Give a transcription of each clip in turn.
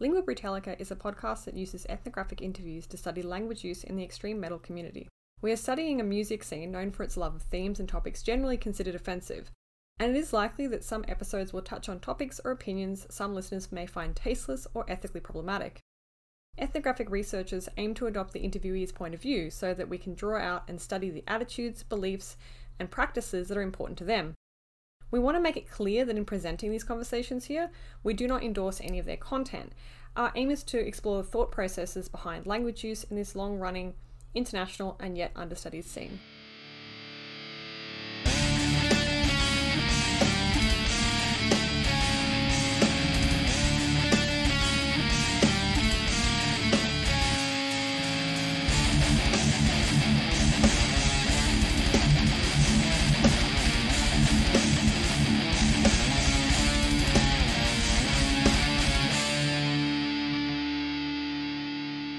Lingua Brutalica is a podcast that uses ethnographic interviews to study language use in the extreme metal community. We are studying a music scene known for its love of themes and topics generally considered offensive, and it is likely that some episodes will touch on topics or opinions some listeners may find tasteless or ethically problematic. Ethnographic researchers aim to adopt the interviewee's point of view so that we can draw out and study the attitudes, beliefs, and practices that are important to them. We want to make it clear that in presenting these conversations here, we do not endorse any of their content. Our aim is to explore the thought processes behind language use in this long-running, international and yet understudied scene.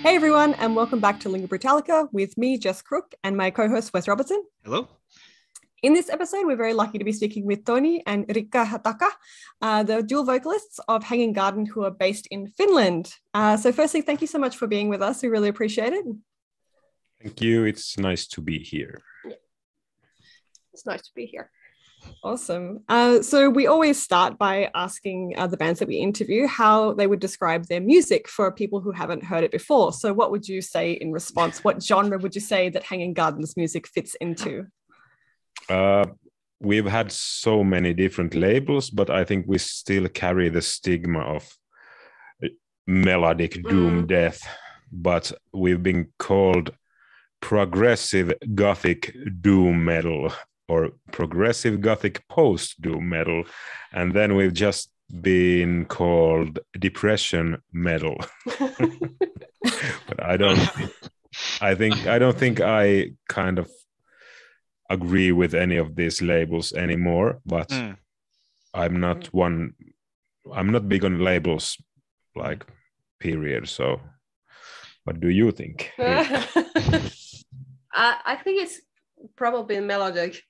Hey everyone, and welcome back to Lingua Brutalica with me, Jess Crook, and my co-host, Wes Robertson. Hello. In this episode, we're very lucky to be speaking with Toni and Riikka Hatakka, the dual vocalists of Hanging Garden who are based in Finland. So firstly, thank you so much for being with us. We really appreciate it. Thank you. It's nice to be here. Yeah. It's nice to be here. Awesome. So we always start by asking the bands that we interview how they would describe their music for people who haven't heard it before. So what would you say in response? What genre would you say that Hanging Garden's music fits into? We've had so many different labels, but I think we still carry the stigma of melodic doom death, but we've been called progressive gothic doom metal or progressive gothic post-doom metal, and then we've just been called depression metal. But I don't think I kind of agree with any of these labels anymore. But I'm not big on labels, like, period. So, what do you think? I think it's probably melodic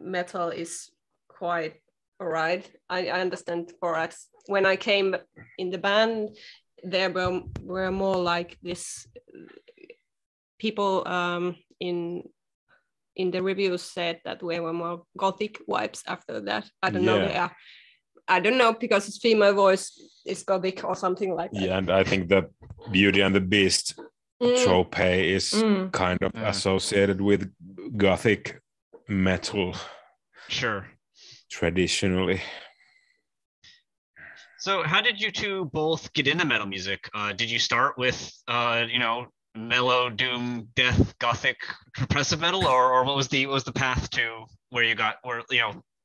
metal is quite all right. I understand for us. When I came in the band, there were more like this people in the reviews said that we were more gothic vibes after that. I don't know. Yeah. I don't know because its female voice is gothic or something like that. Yeah, and I think the Beauty and the Beast trope is kind of associated with gothic metal. Sure. Traditionally. So how did you two both get into metal music? Did you start with mellow doom death gothic depressive metal, or what was the path to where you got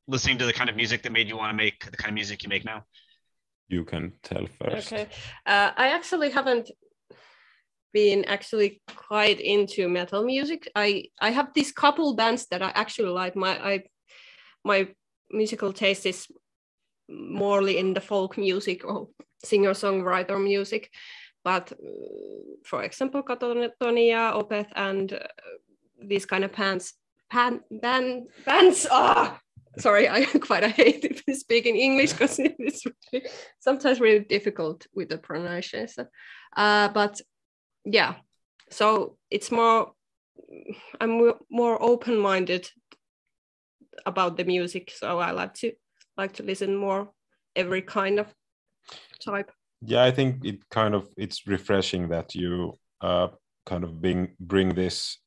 listening to the kind of music that made you want to make the kind of music you make now? You can tell first. Okay. I actually haven't been quite into metal music. I have these couple bands that I actually like. My musical taste is morely in the folk music or singer-songwriter music. But for example, Riikka and Toni, Opeth, and these kind of bands. Sorry, I hate speaking English because it's sometimes really difficult with the pronunciation. But yeah, so it's I'm more open-minded about the music, so I like to listen more every kind of type. Yeah, I think it's refreshing that you kind of bring this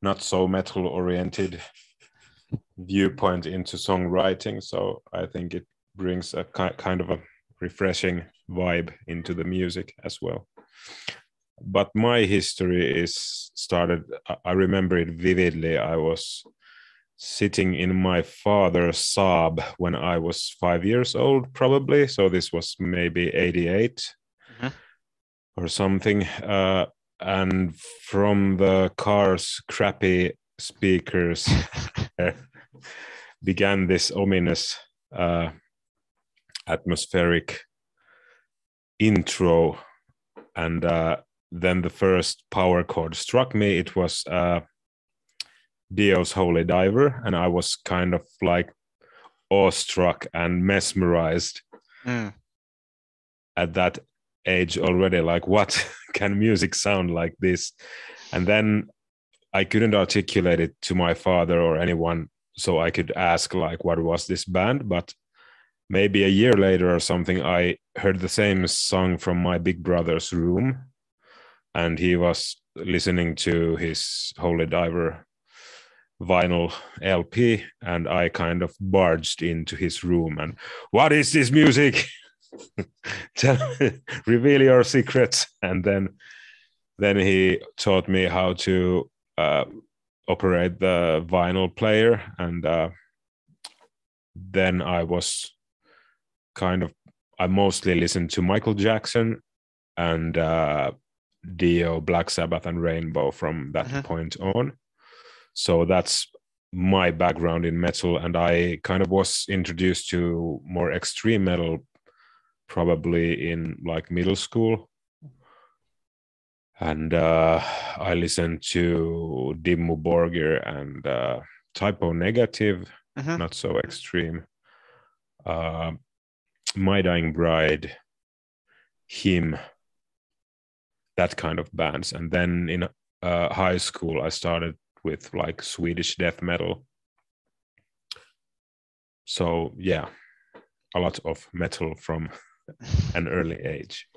not so metal oriented viewpoint into songwriting. So I think it brings a kind of a refreshing vibe into the music as well. But my history I remember it vividly. I was sitting in my father's Saab when I was 5 years old, probably. So this was maybe 88 or something. And from the car's crappy speakers began this ominous atmospheric intro. And then the first power chord struck me. It was Dio's Holy Diver, and I was kind of like awestruck and mesmerized at that age already, like what can music sound like this? And then I couldn't articulate it to my father or anyone, so I could ask like what was this band. But maybe a year later or something, I heard the same song from my big brother's room, and he was listening to his Holy Diver vinyl LP, and I kind of barged into his room and, what is this music? Reveal your secrets. And then he taught me how to operate the vinyl player, and then I mostly listened to Michael Jackson and Dio, Black Sabbath, and Rainbow from that point on. So that's my background in metal, and I kind of was introduced to more extreme metal probably in like middle school. And I listened to Dimmu Borgir and Typo Negative, not so extreme. My Dying Bride, Him, that kind of bands. And then in high school, I started with like Swedish death metal. So yeah, a lot of metal from an early age.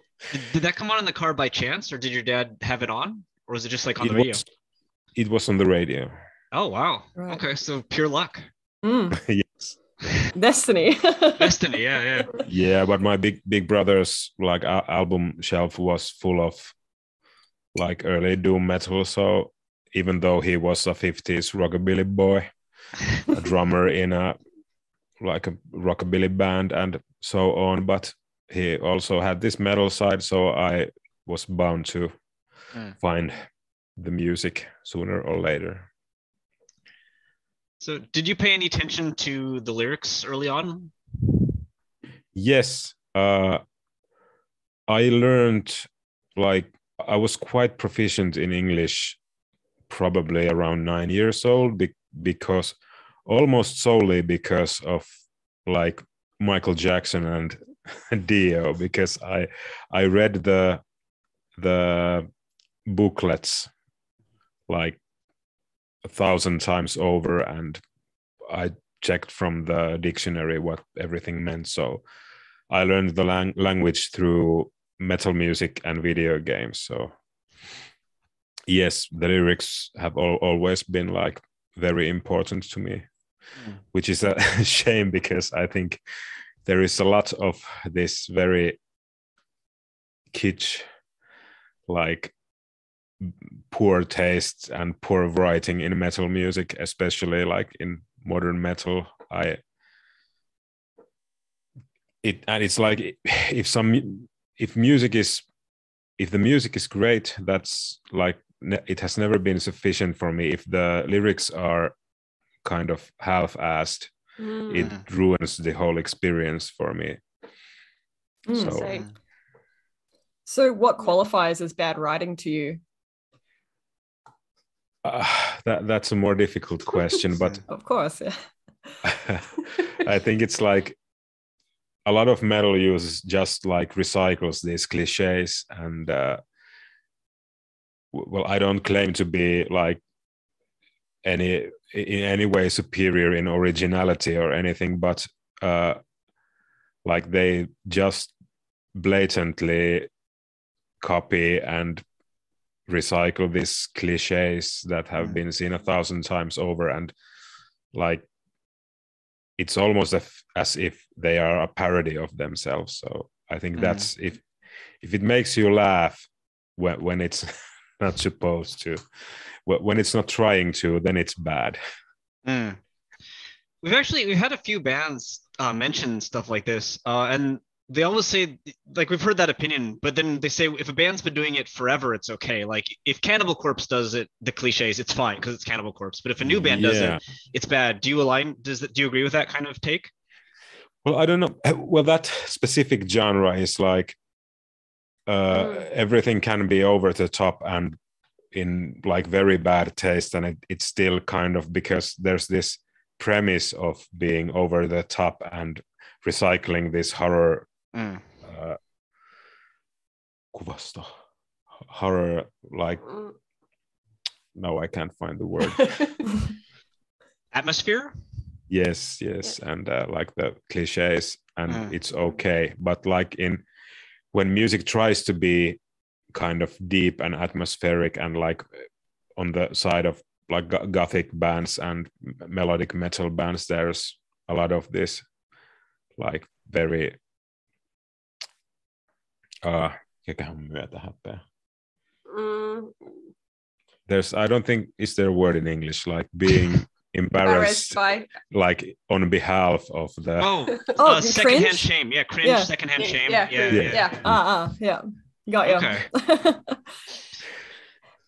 Did that come on in the car by chance, or did your dad have it on, or was it just like on the radio? It was on the radio. Oh wow! Right. Okay, so pure luck. Yes. Destiny. Destiny, yeah. Yeah, but my big brother's like album shelf was full of like early doom metal. So even though he was a 50s rockabilly boy, a drummer in a rockabilly band and so on, but he also had this metal side, so I was bound to find the music sooner or later. So did you pay any attention to the lyrics early on? Yes. I learned, like, I was quite proficient in English probably around 9 years old, because almost solely because of like Michael Jackson and Dio, because I read the booklets like 1,000 times over, and I checked from the dictionary what everything meant. So I learned the language through metal music and video games. So yes, the lyrics have always been like very important to me, which is a shame, because I think there is a lot of this very kitsch, like poor taste and poor writing in metal music, especially like in modern metal. It's like if the music is great, that's like it has never been sufficient for me. If the lyrics are kind of half-assed, it ruins the whole experience for me. So what qualifies as bad writing to you? That's a more difficult question, but of course, yeah. I think it's like a lot of metal uses just like recycles these cliches, and well, I don't claim to be like in any way superior in originality or anything, but like they just blatantly copy and recycle these cliches that have been seen 1,000 times over, and like it's almost as if they are a parody of themselves. So I think that's if it makes you laugh when it's not supposed to, when it's not trying to, then it's bad. We've had a few bands mention stuff like this, and they always say, like, we've heard that opinion, but then they say if a band's been doing it forever, it's okay. Like if Cannibal Corpse does it, the cliches, it's fine because it's Cannibal Corpse. But if a new band does it, it's bad. Do you agree with that kind of take? Well, I don't know. Well, that specific genre is like everything can be over the top and in like very bad taste, and it's still kind of, because there's this premise of being over the top and recycling this horror kuvasto, horror, like no, I can't find the word. Atmosphere? Yes, and like the cliches, and it's okay. But like when music tries to be kind of deep and atmospheric, and like on the side of like gothic bands and melodic metal bands, there's a lot of this like very there's, I don't think, is there a word in English, like being embarrassed by, like on behalf of the secondhand shame. Yeah, cringe. Yeah. Secondhand shame. Yeah. Got you. Okay.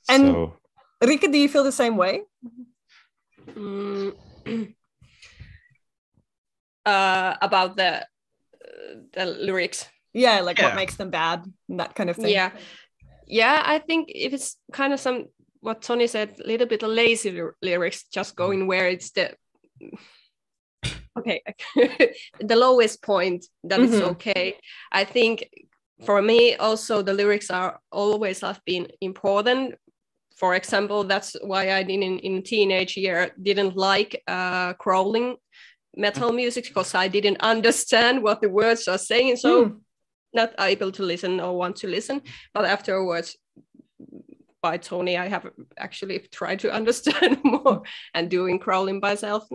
And so, Riikka, do you feel the same way? About the lyrics. Yeah, like what makes them bad and that kind of thing. Yeah, I think if it's kind of some, what Toni said, a little bit of lazy lyrics, just going where it's the the lowest point, that it's okay. I think for me also the lyrics are always have been important. For example, that's why I in teenage year didn't like crawling metal music, because I didn't understand what the words are saying, so not able to listen or want to listen. But afterwards, by Toni, I have actually tried to understand more, and doing crawling by myself,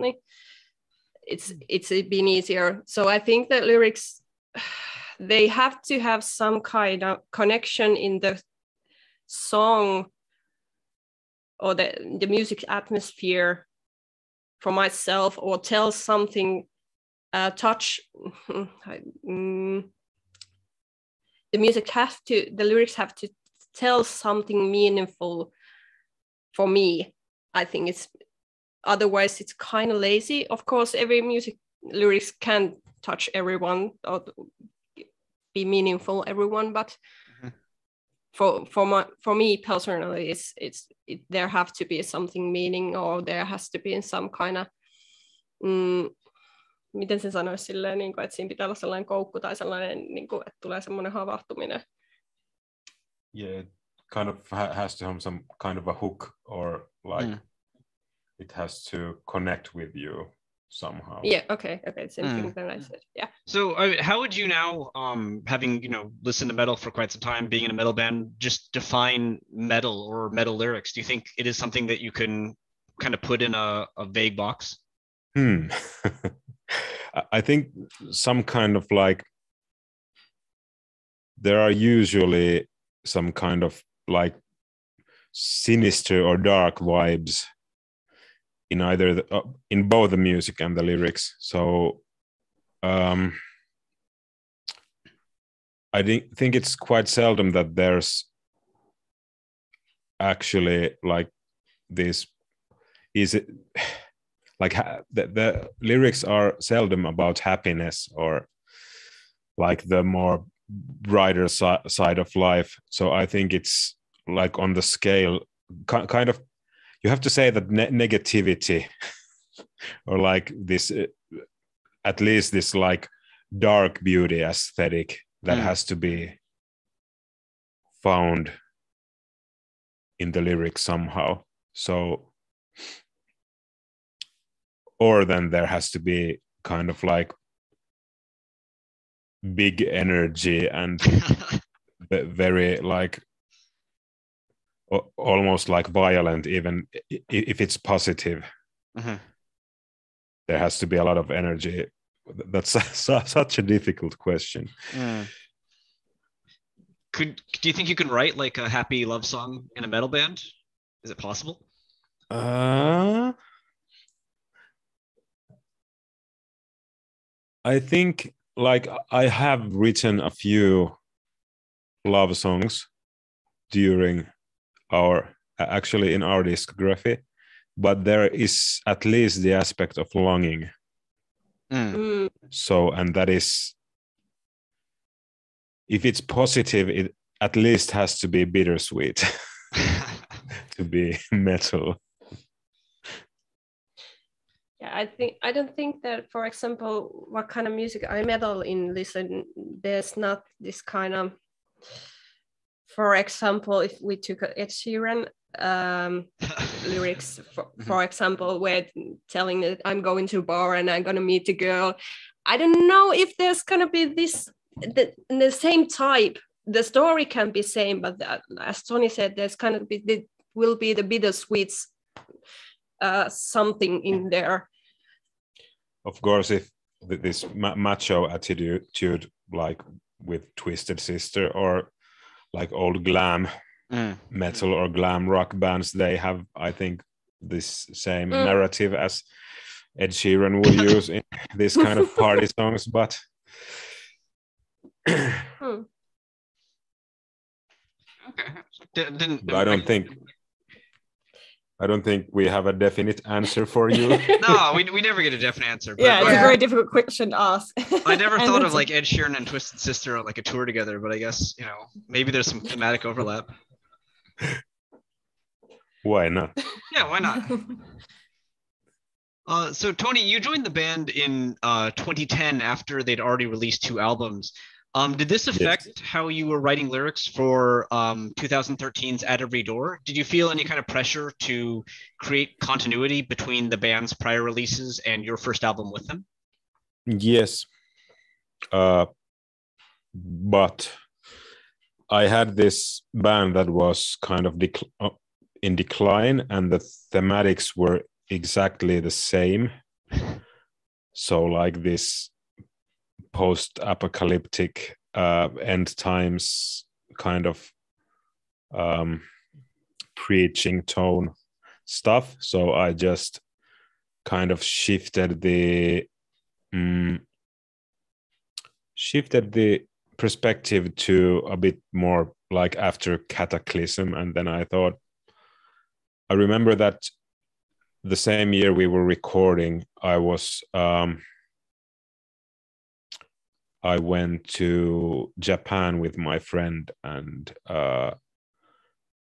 it's been easier. So I think that lyrics, they have to have some kind of connection in the song or the music atmosphere for myself, or tell something, touch. The lyrics have to tell something meaningful for me. I think otherwise it's kind of lazy. Of course, every music lyrics can touch everyone or be meaningful everyone, but for me personally, there have to be something meaning, or there has to be some kind of miten sen sanoisi silleen, niin kuin, että siinä pitää olla sellainen koukku tai sellainen, niin kuin, että tulee semmoinen havahtuminen. Yeah, it kind of has to have some kind of a hook, or like it has to connect with you somehow. Yeah, okay, same thing that I said. Yeah. So how would you now, having listened to metal for quite some time, being in a metal band, just define metal or metal lyrics? Do you think it is something that you can kind of put in a vague box? I think some kind of like, there are usually some kind of like sinister or dark vibes in either in both the music and the lyrics. So I think it's quite seldom that there's actually like this, is it like the lyrics are seldom about happiness or like the more brighter side of life. So I think it's like on the scale kind of, you have to say that negativity or like this at least this like dark beauty aesthetic that has to be found in the lyrics somehow. So, or then there has to be kind of like big energy and very like almost like violent, even if it's positive. There has to be a lot of energy. That's such a difficult question. Do you think you can write like a happy love song in a metal band? Is it possible? I think like I have written a few love songs during actually in our discography, but there is at least the aspect of longing. So, and that is, if it's positive, it at least has to be bittersweet to be metal. Yeah, I don't think that, for example, what kind of music I metal in listen, there's not this kind of for example, if we took Ed Sheeran lyrics, for example, where telling that I'm going to a bar and I'm going to meet a girl, I don't know if there's going to be the same type. The story can be same, but as Toni said, there's kind of will be the bittersweet something in there. Of course, if this macho attitude, like with Twisted Sister or like old glam metal or glam rock bands, they have, I think, this same narrative as Ed Sheeran would use in this kind of party songs, but Okay. I don't think we have a definite answer for you. No, we never get a definite answer. But it's a very difficult question to ask. I never thought of like Ed Sheeran and Twisted Sister on like a tour together, but I guess, maybe there's some thematic overlap. Why not? Yeah, why not? So Toni, you joined the band in 2010 after they'd already released 2 albums. Did this affect how you were writing lyrics for 2013's At Every Door? Did you feel any kind of pressure to create continuity between the band's prior releases and your first album with them? Yes. But I had this band that was kind of in decline, and the thematics were exactly the same. So like this post-apocalyptic end times kind of preaching tone stuff. So I just kind of shifted the perspective to a bit more like after Cataclysm. And then I remember that the same year we were recording, I went to Japan with my friend and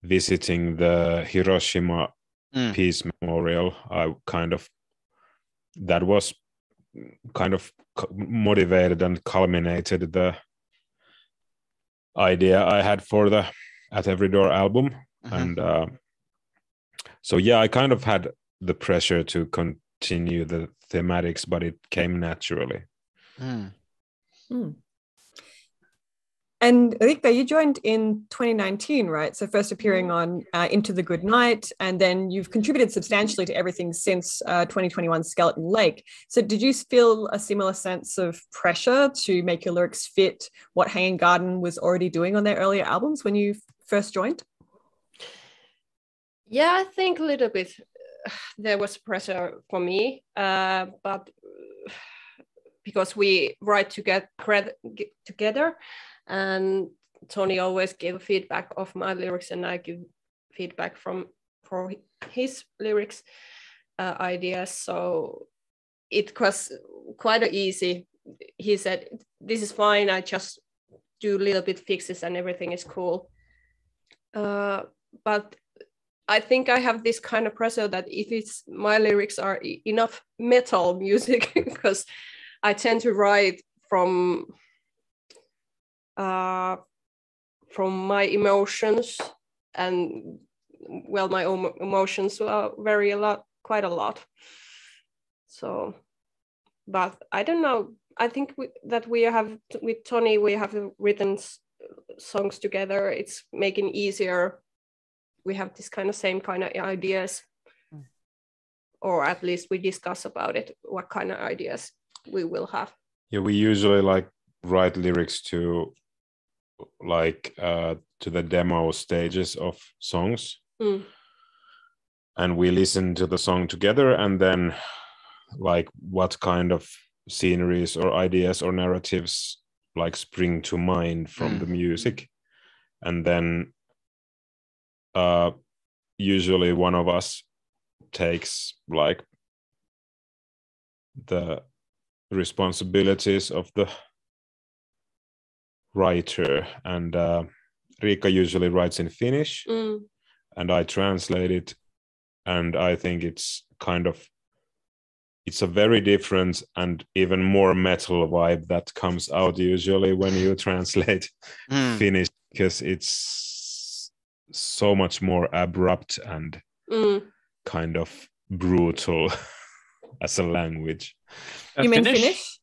visiting the Hiroshima Peace Memorial. That was kind of motivated and culminated the idea I had for the At Every Door album. And so I kind of had the pressure to continue the thematics, but it came naturally. And Riikka, you joined in 2019, right? So first appearing on Into the Good Night, and then you've contributed substantially to everything since 2021 Skeleton Lake. So did you feel a similar sense of pressure to make your lyrics fit what Hanging Garden was already doing on their earlier albums when you first joined? Yeah, I think a little bit there was pressure for me, but because we write together, and Toni always gave feedback of my lyrics, and I give feedback for his lyrics ideas. So it was quite easy. He said, "This is fine. I just do a little bit fixes, and everything is cool." But I think I have this kind of pressure that if my lyrics are enough metal music, because I tend to write from my emotions, and my own emotions vary quite a lot. So, but I don't know. I think that we have with Toni, we have written songs together. It's making easier. We have this same kind of ideas, or at least we discuss about it, what kind of ideas we will have. Yeah, we usually write lyrics to to the demo stages of songs, and we listen to the song together, and then what kind of sceneries or ideas or narratives spring to mind from the music, and then usually one of us takes the responsibilities of the writer, and Riikka usually writes in Finnish, and I translate it, and I think it's a very different and even more metal vibe that comes out usually when you translate Finnish, because it's so much more abrupt and kind of brutal as a language. You mean Finnish?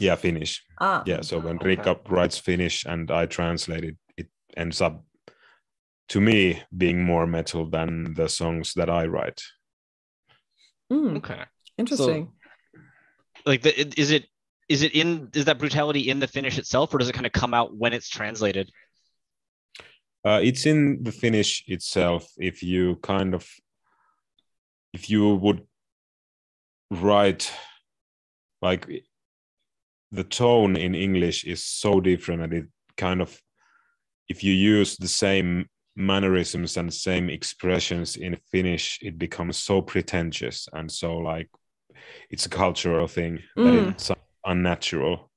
Yeah, Finnish. Yeah, so when Riikka writes Finnish and I translate it, it ends up, to me, being more metal than the songs that I write. Okay. Interesting. So, like, is that brutality in the Finnish itself, or does it kind of come out when it's translated? It's in the Finnish itself. If you would write, like, the tone in English is so different, and it kind of, if you use the same mannerisms and same expressions in Finnish, it becomes so pretentious and so, like, it's a cultural thing that it's unnatural.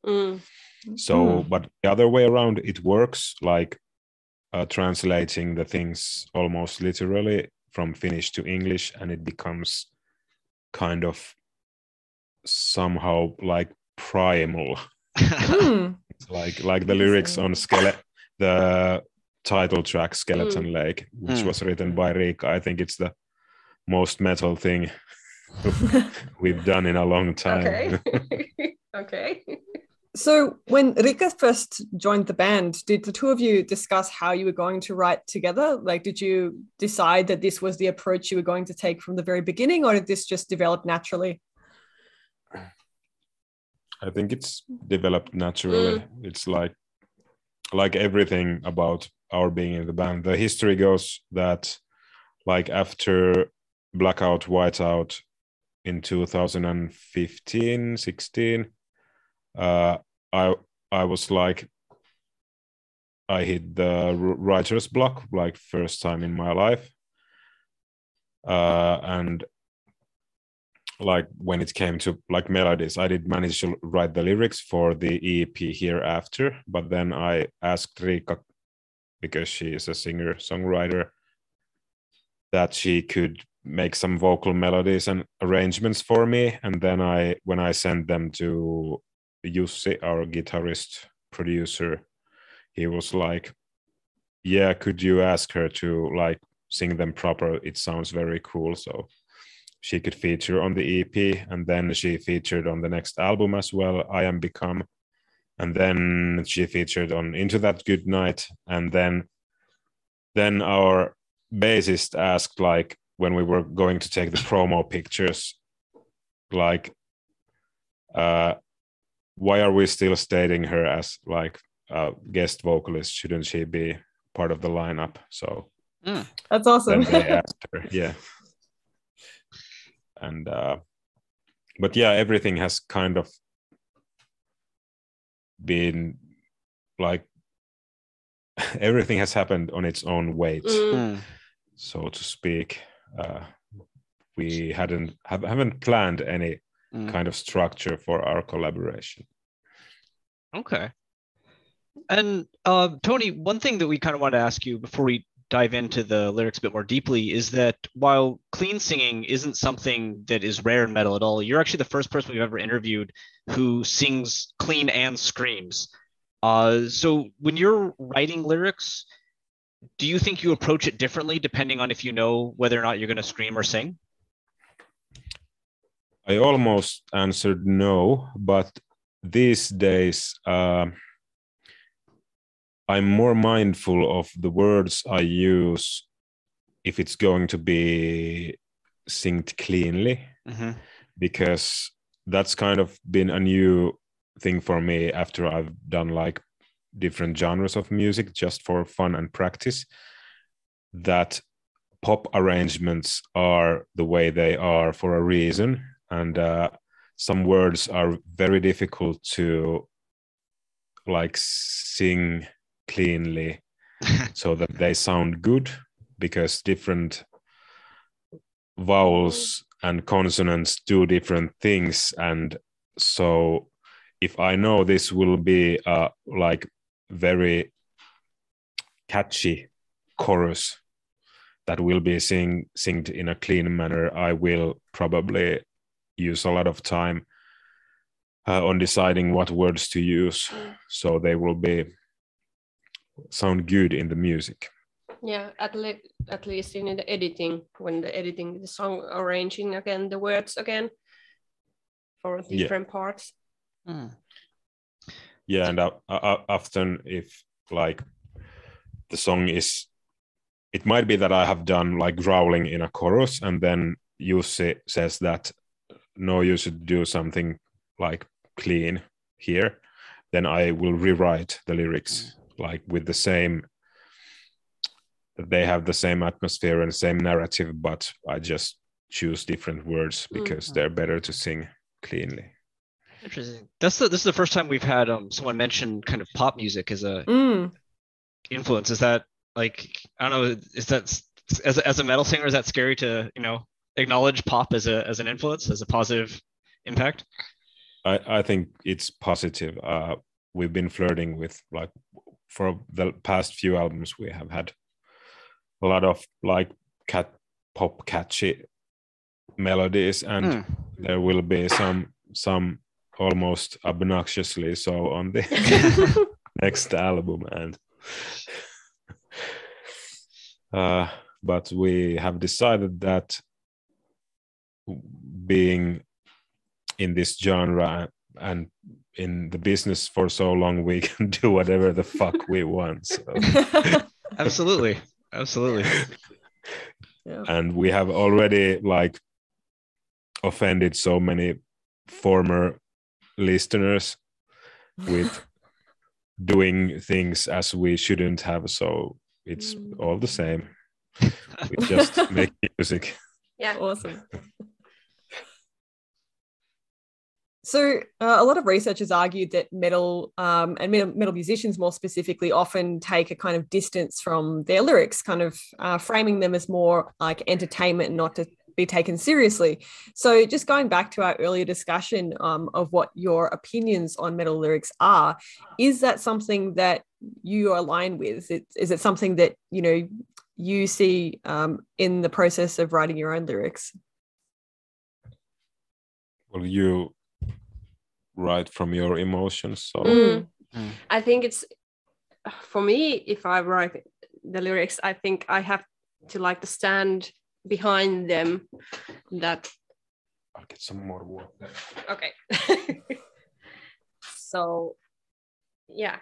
So, but the other way around, it works, like translating the things almost literally from Finnish to English, and it becomes kind of somehow like primal. It's like the lyrics on the title track Skeleton Lake, which was written by Riikka. I think it's the most metal thing we've done in a long time. Okay. So when Riikka first joined the band, did the two of you discuss how you were going to write together? Like, did you decide that this was the approach you were going to take from the very beginning, or did this just develop naturally? I think it's developed naturally. It's like everything about our being in the band. The history goes that, like, after Blackout, Whiteout in 2015, 16, I was like, I hit the writer's block, like, first time in my life. And like, when it came to, like, melodies, I did manage to write the lyrics for the EP Hereafter, but then I asked Riikka, because she is a singer-songwriter, that she could make some vocal melodies and arrangements for me. And then when I sent them to Jussi, our guitarist producer, he was like, yeah, could you ask her to, like, sing them proper? It sounds very cool. So she could feature on the EP, and then she featured on the next album as well, I Am Become. And then she featured on Into That Good Night. And then our bassist asked, like, when we were going to take the promo pictures, like, why are we still stating her as, like, a guest vocalist? Shouldn't she be part of the lineup? So that's awesome. Then they asked her, yeah. And but yeah, everything has kind of been, like, everything has happened on its own weight, so to speak. We haven't planned any kind of structure for our collaboration. Okay. And Toni, one thing that we kind of want to ask you before we dive into the lyrics a bit more deeply is that while clean singing isn't something that is rare in metal at all, you're actually the first person we've ever interviewed who sings clean and screams. So when you're writing lyrics, do you think you approach it differently depending on if you know whether or not you're going to scream or sing? I almost answered no, but these days I'm more mindful of the words I use if it's going to be synced cleanly, because that's kind of been a new thing for me after I've done, like, different genres of music just for fun and practice, that pop arrangements are the way they are for a reason. And some words are very difficult to, like, sing cleanly so that they sound good, because different vowels and consonants do different things. And so if I know this will be a, like, very catchy chorus that will be singed in a clean manner, I will probably use a lot of time on deciding what words to use so they will sound good in the music. Yeah, at least in the editing, when the editing the song, arranging again the words again for different parts. Yeah, and often if like the song is, it might be that I have done like growling in a chorus, and then Jussi says that no, you should do something like clean here, then I will rewrite the lyrics like with the same, they have the same atmosphere and same narrative, but I just choose different words because they're better to sing cleanly. Interesting. This is the first time we've had someone mention kind of pop music as a influence. Is that like, I don't know, is that as a metal singer, is that scary to, you know, acknowledge pop as an influence, as a positive impact? I think it's positive. We've been flirting with, like, for the past few albums, we have had a lot of like pop catchy melodies, and there will be some almost obnoxiously so on the next album, and but we have decided that being in this genre and in the business for so long, we can do whatever the fuck we want. So. Absolutely. Yeah. And we have already like offended so many former listeners with doing things as we shouldn't have, so it's all the same. We just make music. Yeah, awesome. So a lot of researchers argued that metal and metal musicians more specifically often take a kind of distance from their lyrics, kind of framing them as more like entertainment and not to be taken seriously. So just going back to our earlier discussion of what your opinions on metal lyrics are, is that something that you align with? Is it something that, you know, you see in the process of writing your own lyrics? Well, you write from your emotions, so I think it's, for me, if I write the lyrics, I think I have to like to stand behind them. That I'll get some more water. Okay. So yeah.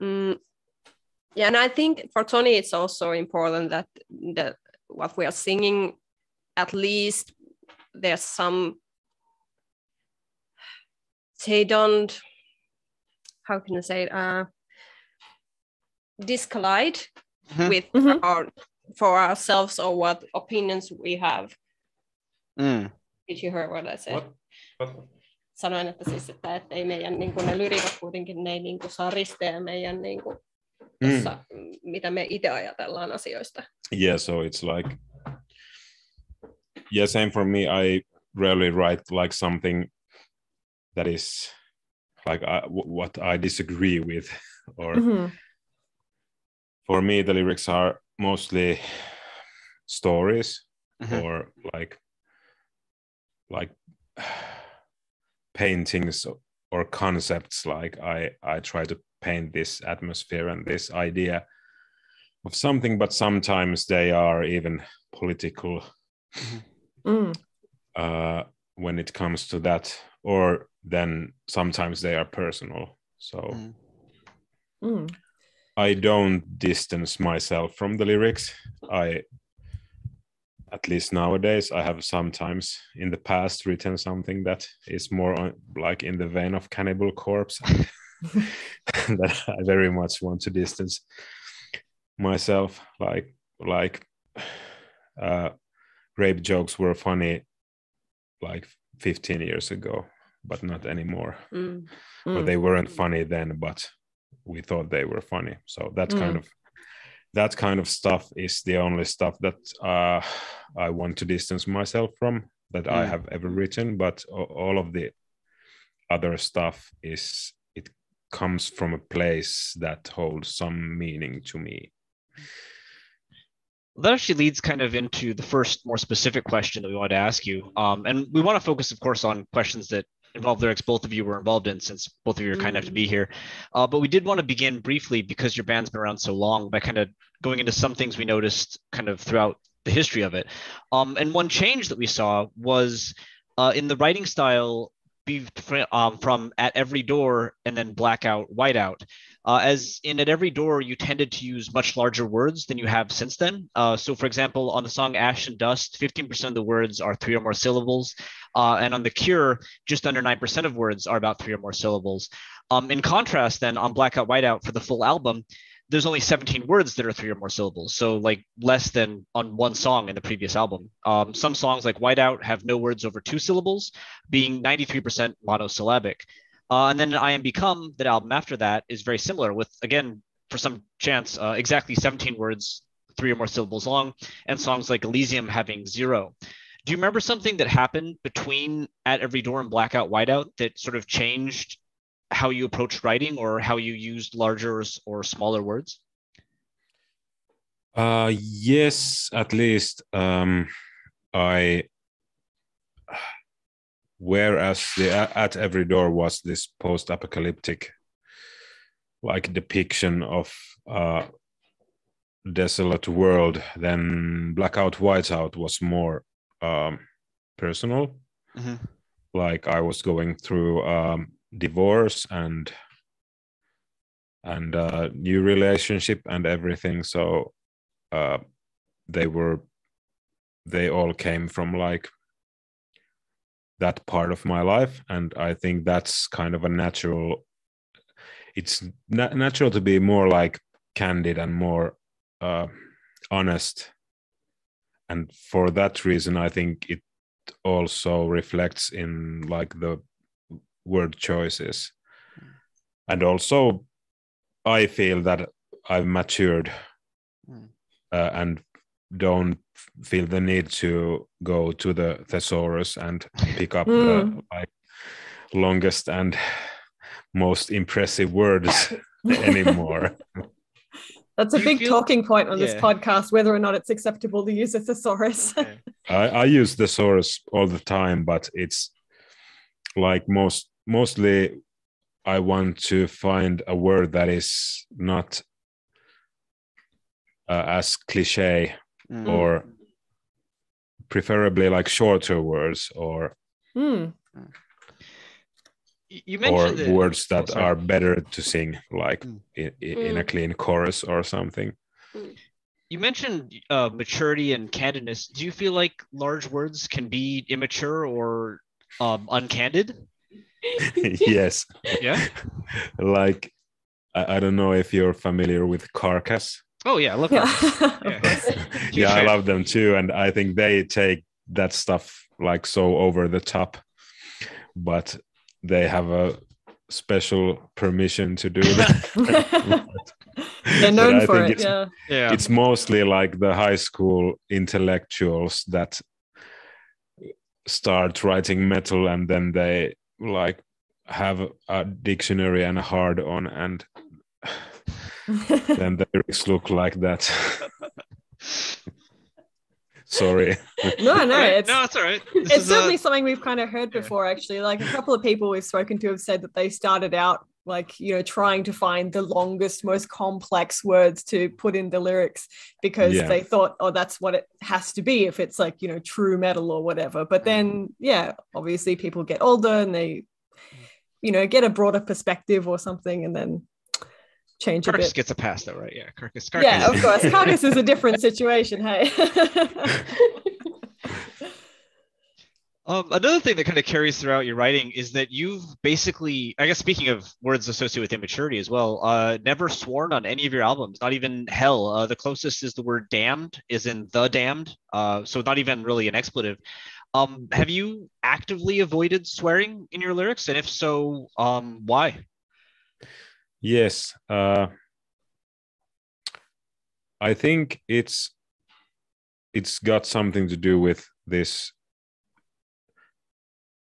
Yeah, and I think for Toni it's also important that what we are singing, at least there's some, they don't, how can I say it, discollide with for ourselves or what opinions we have. Did you hear what I said? What? Sanoin, että siis, että ei meidän niin kuin ne lyriikat kuitenkin, ne ei niin kuin saa risteä meidän niin kuin tossa, mitä me itse ajatellaan asioista. Yeah, so it's like, yeah, same for me. I rarely write like something that is like what I disagree with, or for me the lyrics are mostly stories or like paintings or concepts. Like I try to paint this atmosphere and this idea of something, but sometimes they are even political when it comes to that, or then sometimes they are personal. So I don't distance myself from the lyrics. At least nowadays, I have sometimes in the past written something that is more like in the vein of Cannibal Corpse that I very much want to distance myself. Like rape jokes were funny like 15 years ago, but not anymore. Or they weren't funny then, but we thought they were funny. So that kind of stuff is the only stuff that I want to distance myself from, that I have ever written. But all of the other stuff it comes from a place that holds some meaning to me. That actually leads kind of into the first more specific question that we wanted to ask you. And we want to focus, of course, on questions that involved lyrics both of you were involved in, since both of you are kind enough to be here. But we did want to begin briefly, because your band's been around so long, by kind of going into some things we noticed kind of throughout the history of it. And one change that we saw was in the writing style from At Every Door and then Blackout, Whiteout. As in At Every Door, you tended to use much larger words than you have since then. So for example, on the song Ash and Dust, 15% of the words are 3 or more syllables. And on The Cure, just under 9% of words are about 3 or more syllables. In contrast, then, on Blackout, Whiteout for the full album, there's only 17 words that are 3 or more syllables. So like less than on one song in the previous album. Some songs like Whiteout have no words over 2 syllables, being 93% monosyllabic. And then I Am Become, that album after that, is very similar with, again, for some chance, exactly 17 words, 3 or more syllables long, and songs like Elysium having 0. Do you remember something that happened between At Every Door and Blackout, Whiteout that sort of changed how you approached writing or how you used larger or smaller words? Yes, at least whereas the At Every Door was this post-apocalyptic like depiction of desolate world, then Blackout Whiteout was more personal. Mm-hmm. Like I was going through divorce and new relationship and everything, so they all came from like that part of my life, and I think that's kind of a natural, it's natural to be more like candid and more honest, and for that reason I think it also reflects in like the word choices. And also I feel that I've matured and don't feel the need to go to the thesaurus and pick up the like longest and most impressive words anymore. That's a big talking point on this podcast, whether or not it's acceptable to use a thesaurus. I use thesaurus all the time, but it's like mostly I want to find a word that is not as cliche, or preferably like shorter words, or you mentioned or words that are better to sing, like in a clean chorus or something. You mentioned maturity and candidness. Do you feel like large words can be immature or uncandid? Yes. Yeah. Like I don't know if you're familiar with Carcass. Oh yeah, I love Carcass. Yeah, I love them too, and I think they take that stuff like so over the top, but they have a special permission to do that. They're known for it. It's mostly like the high school intellectuals that start writing metal, and then they like have a dictionary and a hard on, and then the lyrics look like that. Sorry. No, it's all right. It's certainly something we've kind of heard before, actually. Like a couple of people we've spoken to have said that they started out like, you know, trying to find the longest, most complex words to put in the lyrics because they thought, oh, that's what it has to be if it's like, you know, true metal or whatever. But then, obviously people get older and they, you know, get a broader perspective or something, and then change Carcass a bit. Gets a pass though, right? Yeah, Carcass. Yeah, of course. Carcass is a different situation, hey. Another thing that kind of carries throughout your writing is that you've basically, I guess speaking of words associated with immaturity as well, never sworn on any of your albums, not even hell. The closest is the word damned, is in the damned, so not even really an expletive. Have you actively avoided swearing in your lyrics? And if so, why? Yes. I think it's got something to do with this.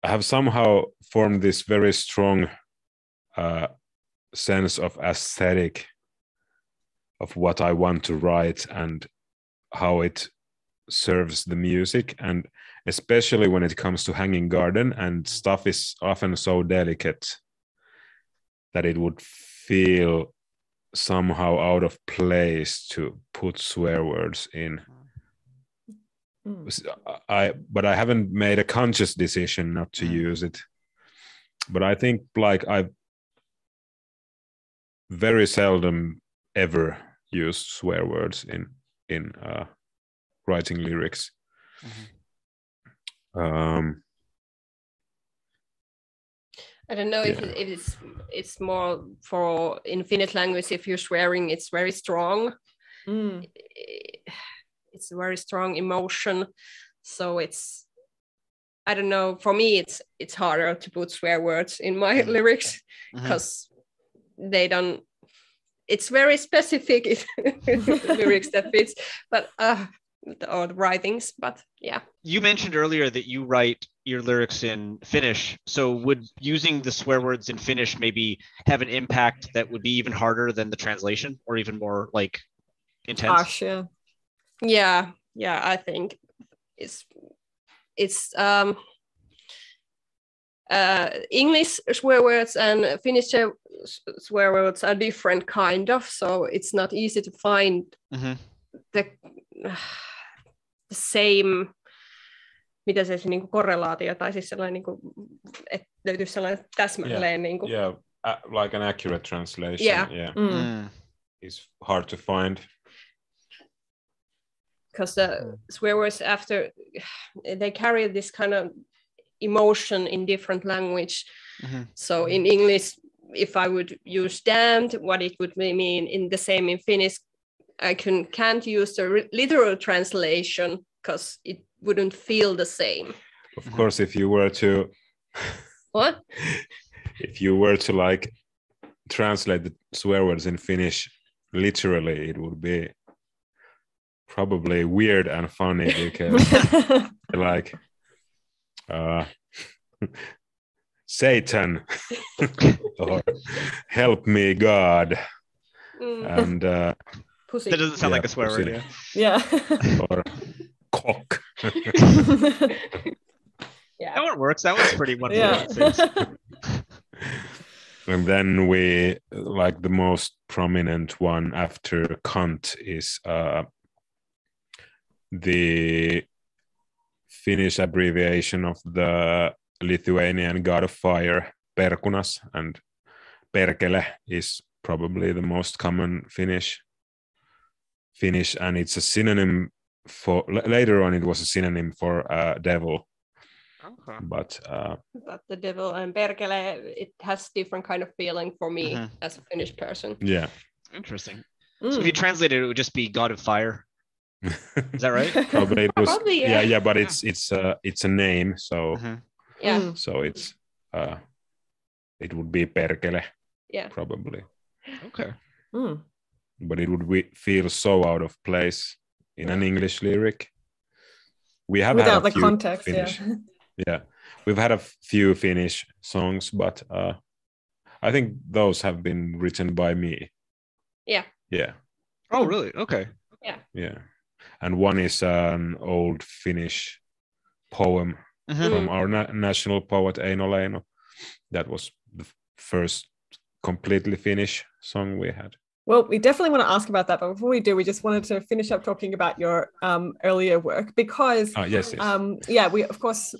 I have somehow formed this very strong sense of aesthetic of what I want to write and how it serves the music, and especially when it comes to hanging garden, and stuff is often so delicate that it would feel somehow out of place to put swear words in. But I haven't made a conscious decision not to use it. But I think like I've very seldom ever used swear words in writing lyrics. I don't know if it's more for in Finnish language, if you're swearing, it's very strong. It's a very strong emotion. So it's, I don't know, for me it's harder to put swear words in my lyrics because they don't, it's very specific lyrics that fits, but or the writings, but yeah. You mentioned earlier that you write your lyrics in Finnish. So would using the swear words in Finnish maybe have an impact that would be even harder than the translation, or even more like intense? Harsh, yeah. I think it's English swear words and Finnish swear words are different kind of, so it's not easy to find the same, mitä se niinku korrelaatio tai siis sellainen niinku, että löytyisi sellainen täsmälleen niinku. Yeah, like an accurate translation. It's hard to find. Because the swear words after, they carry this kind of emotion in different language. So in English, if I would use damned, what it would mean in the same in Finnish, I can't use the literal translation because it wouldn't feel the same. Of course, if you were to what? If you were to like translate the swear words in Finnish literally, it would be probably weird and funny because like Satan or help me God and pussy. That doesn't sound like a swear pussy. word. Yeah. Or cock. Yeah. That one works. That one's pretty wonderful. Yeah. And then we like the most prominent one after cunt is the Finnish abbreviation of the Lithuanian god of fire, perkunas, and perkele is probably the most common Finnish, and it's a synonym for, later on it was a synonym for devil. Okay. But the devil and perkele, it has different kind of feeling for me as a Finnish person. Yeah. Interesting. So if you translate it, it would just be god of fire. Is that right? Probably it was. Probably, yeah. Yeah, but it's a name, so Yeah. so it's it would be perkele. Yeah. Probably. Okay. But it would feel so out of place in an English lyric. We have without had a the few context. Finnish, yeah, we've had a few Finnish songs, but I think those have been written by me. Yeah. Yeah. Oh, really? Okay. Yeah. Yeah. And one is an old Finnish poem from our national poet Eino Leino. That was the first completely Finnish song we had. Well, we definitely want to ask about that, but before we do, we just wanted to finish up talking about your earlier work because, yes. We of course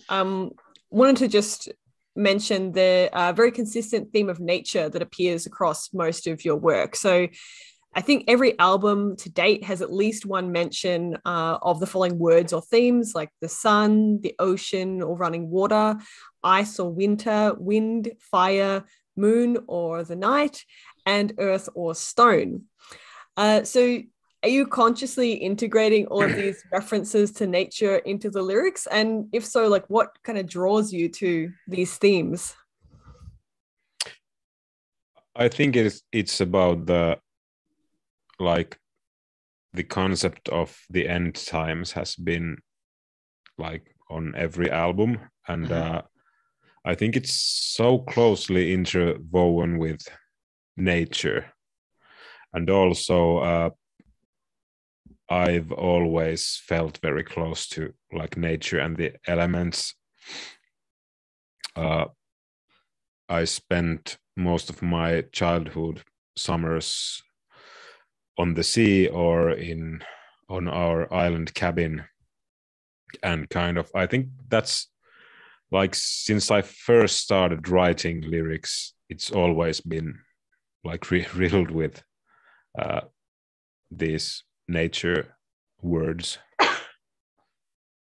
wanted to just mention the very consistent theme of nature that appears across most of your work. So I think every album to date has at least one mention of the following words or themes, like the sun, the ocean or running water, ice or winter, wind, fire, moon or the night, and earth or stone. So are you consciously integrating all of these references to nature into the lyrics? And if so, like what kind of draws you to these themes? I think it's about the concept of the end times has been like on every album, and I think it's so closely interwoven with nature, and also I've always felt very close to like nature and the elements. I spent most of my childhood summers on the sea or on our island cabin, and kind of I think that's like since I first started writing lyrics, it's always been like riddled with these nature words.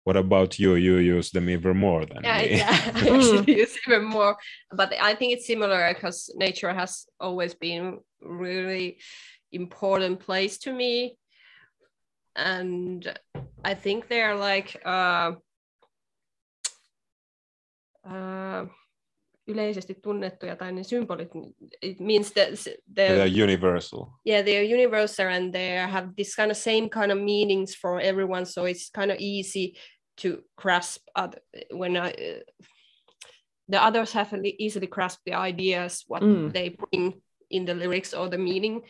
What about you? You use them even more than me. Yeah, I actually use even more. But I think it's similar because nature has always been really important place to me. And I think they're like yleisesti tunnettuja tai ne symbolit, it means that they're universal. Yeah, they're universal and they have this kind of same kind of meanings for everyone. So it's kind of easy to grasp when the others have easily grasped the ideas, what they bring in the lyrics or the meaning.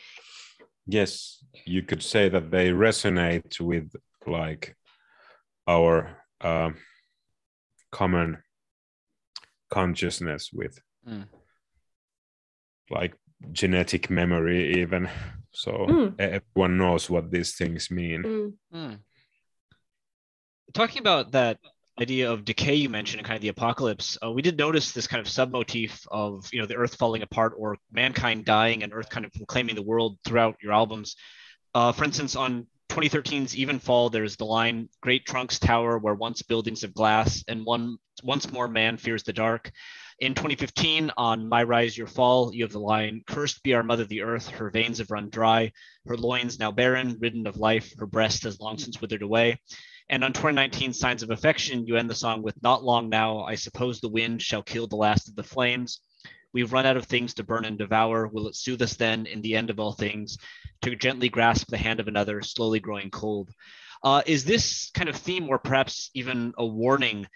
Yes, you could say that they resonate with like our common consciousness with like genetic memory even. So everyone knows what these things mean. Talking about that idea of decay you mentioned and kind of the apocalypse, we did notice this kind of submotif of, you know, the earth falling apart or mankind dying and earth kind of proclaiming the world throughout your albums. For instance, on 2013's Even Fall, there's the line, "Great trunks tower where once buildings of glass, and once more man fears the dark." In 2015, on My Rise, Your Fall, you have the line, "Cursed be our mother the earth, her veins have run dry, her loins now barren, ridden of life, her breast has long since withered away." And on 2019, Signs of Affection, you end the song with, "Not long now, I suppose the wind shall kill the last of the flames. We've run out of things to burn and devour. Will it soothe us then, in the end of all things, to gently grasp the hand of another, slowly growing cold?" Is this kind of theme, or perhaps even a warning,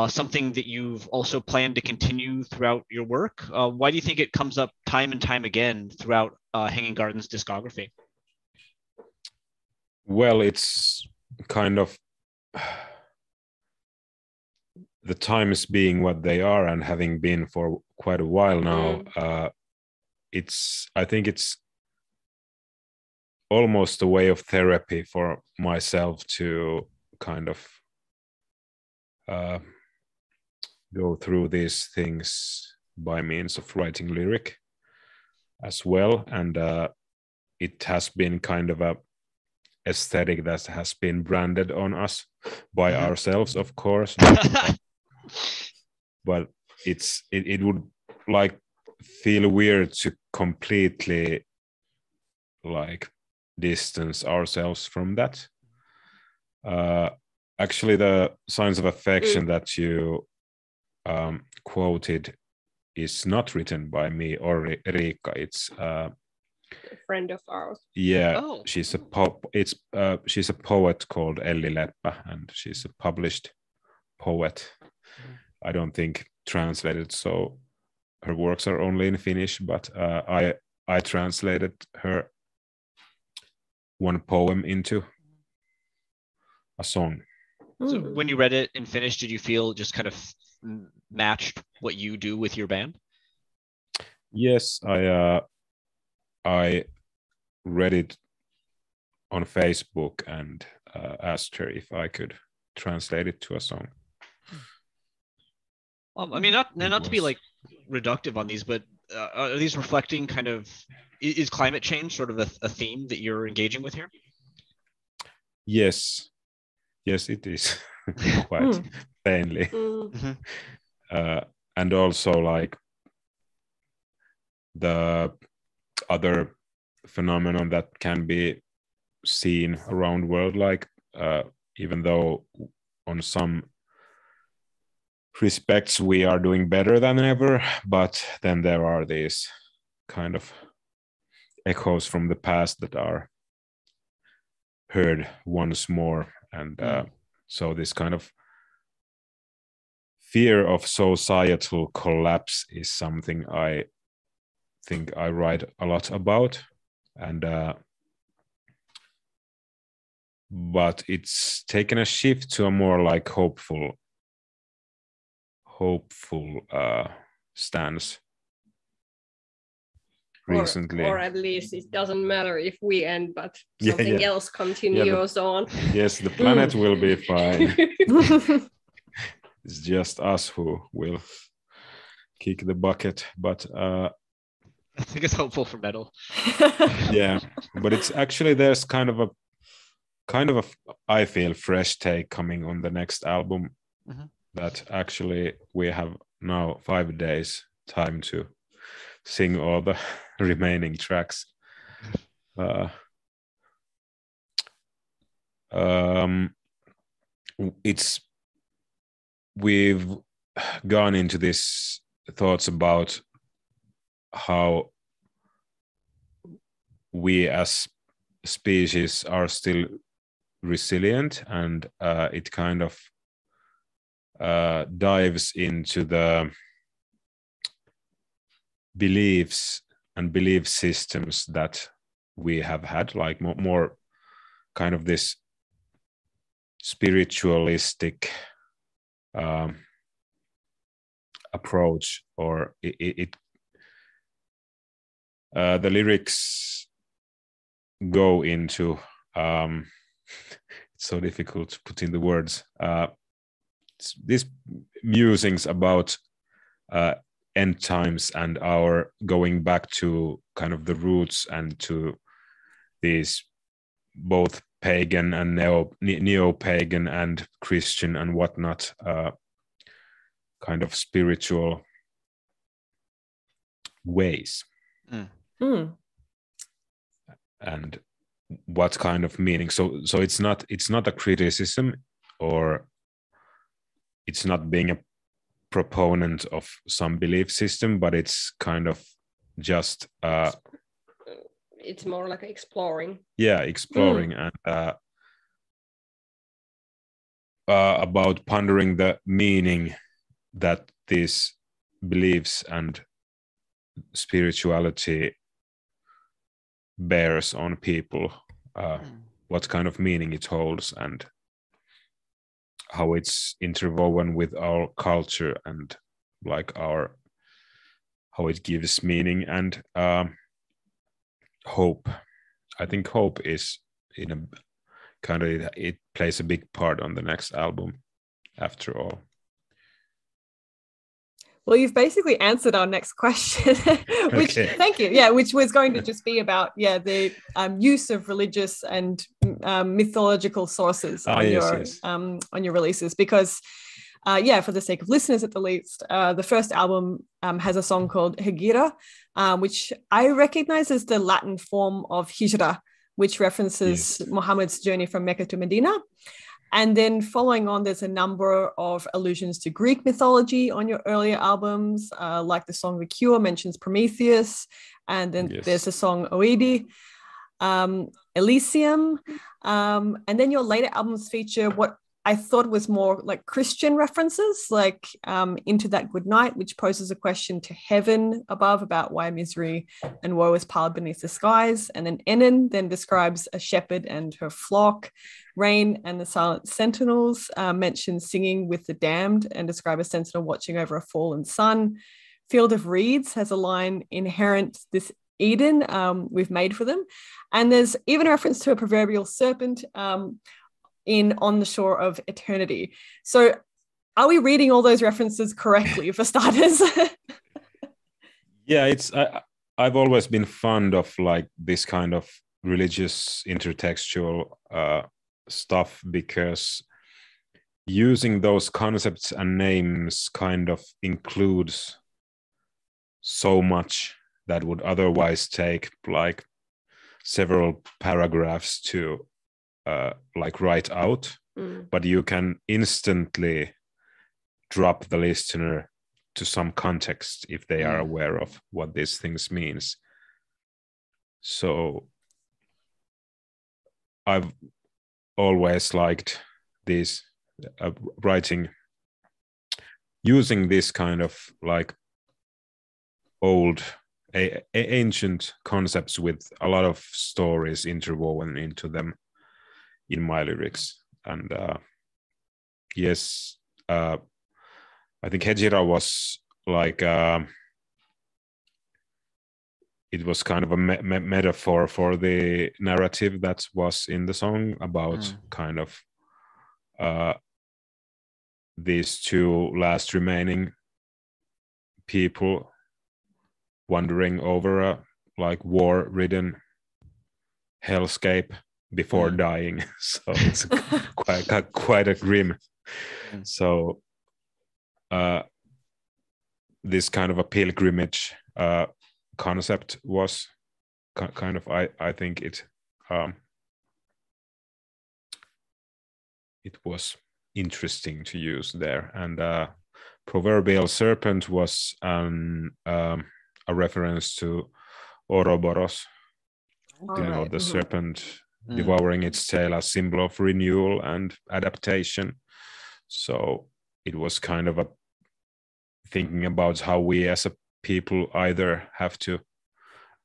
something that you've also planned to continue throughout your work? Why do you think it comes up time and time again throughout Hanging Gardens' discography? Well, it's kind of the times being what they are and having been for quite a while now, I think it's almost a way of therapy for myself to kind of go through these things by means of writing lyric as well. And it has been kind of a aesthetic that has been branded on us by ourselves, of course. But it would like feel weird to completely like distance ourselves from that. Actually, the Signs of Affection that you quoted is not written by me or Riikka. It's a friend of ours. Yeah, she's a poet called Elli Leppä, and she's a published poet. I don't think translated, so her works are only in Finnish, but I translated her one poem into a song. So when you read it in Finnish, did you feel just kind of matched what you do with your band? Yes, I read it on Facebook and asked her if I could translate it to a song. I mean, not to be like reductive on these, but are these reflecting kind of, is climate change sort of a theme that you're engaging with here? Yes, it is quite plainly. And also like the other phenomenon that can be seen around the world, like even though on some respects we are doing better than ever, but then there are these kind of echoes from the past that are heard once more. And so this kind of fear of societal collapse is something I think I write a lot about. And but it's taken a shift to a more like hopeful stance recently. Or at least it doesn't matter if we end, but Yeah, something yeah. else continues on. Yes, the planet will be fine. It's just us who will kick the bucket. But I think it's hopeful for metal. yeah, but it's actually there's kind of a I feel fresh take coming on the next album. Mhm. That actually we have now 5 days time to sing all the remaining tracks. We've gone into this thoughts about how we as species are still resilient, and it kind of dives into the beliefs and belief systems that we have had, like more kind of this spiritualistic approach, or it the lyrics go into it's so difficult to put in the words, these musings about end times and our going back to kind of the roots and to these both pagan and neo-pagan and Christian and whatnot kind of spiritual ways. And what kind of meaning. So it's not a criticism, or it's not being a proponent of some belief system, but it's kind of just it's more like exploring. Yeah, exploring and about pondering the meaning that these beliefs and spirituality bears on people, what kind of meaning it holds, and how it's interwoven with our culture, and like how it gives meaning and hope. I think hope is in a kind of, it plays a big part on the next album after all. Well, you've basically answered our next question, which thank you. Yeah, which was going to just be about the use of religious and mythological sources on your releases, because for the sake of listeners at the least, the first album has a song called Hegira, which I recognize as the Latin form of Hijra, which references Muhammad's journey from Mecca to Medina. And then following on, there's a number of allusions to Greek mythology on your earlier albums, like the song The Cure mentions Prometheus, and then there's the song Oedi, Elysium, and then your later albums feature what I thought was more like Christian references, like Into That Good Night, which poses a question to heaven above about why misery and woe is piled beneath the skies. And then Ennen then describes a shepherd and her flock. Rain and the Silent Sentinels mention singing with the damned and describe a sentinel watching over a fallen sun. Field of Reeds has a line inherent this Eden we've made for them. And there's even a reference to a proverbial serpent in On the Shore of Eternity. So are we reading all those references correctly, for starters? Yeah, I've always been fond of like this kind of religious intertextual stuff, because using those concepts and names kind of includes so much that would otherwise take like several paragraphs to like write out, but you can instantly drop the listener to some context if they are aware of what these things means. So I've always liked this writing using this kind of like old ancient concepts with a lot of stories interwoven into them in my lyrics. And yes, I think Hejira was like it was kind of a metaphor for the narrative that was in the song about kind of these two last remaining people wandering over a like war-ridden hellscape before dying. So it's quite a grim. So this kind of a pilgrimage concept was kind of I think it was interesting to use there. And proverbial serpent was a reference to Ouroboros, the serpent devouring its tail as symbol of renewal and adaptation. So it was kind of a thinking about how we as a people either have to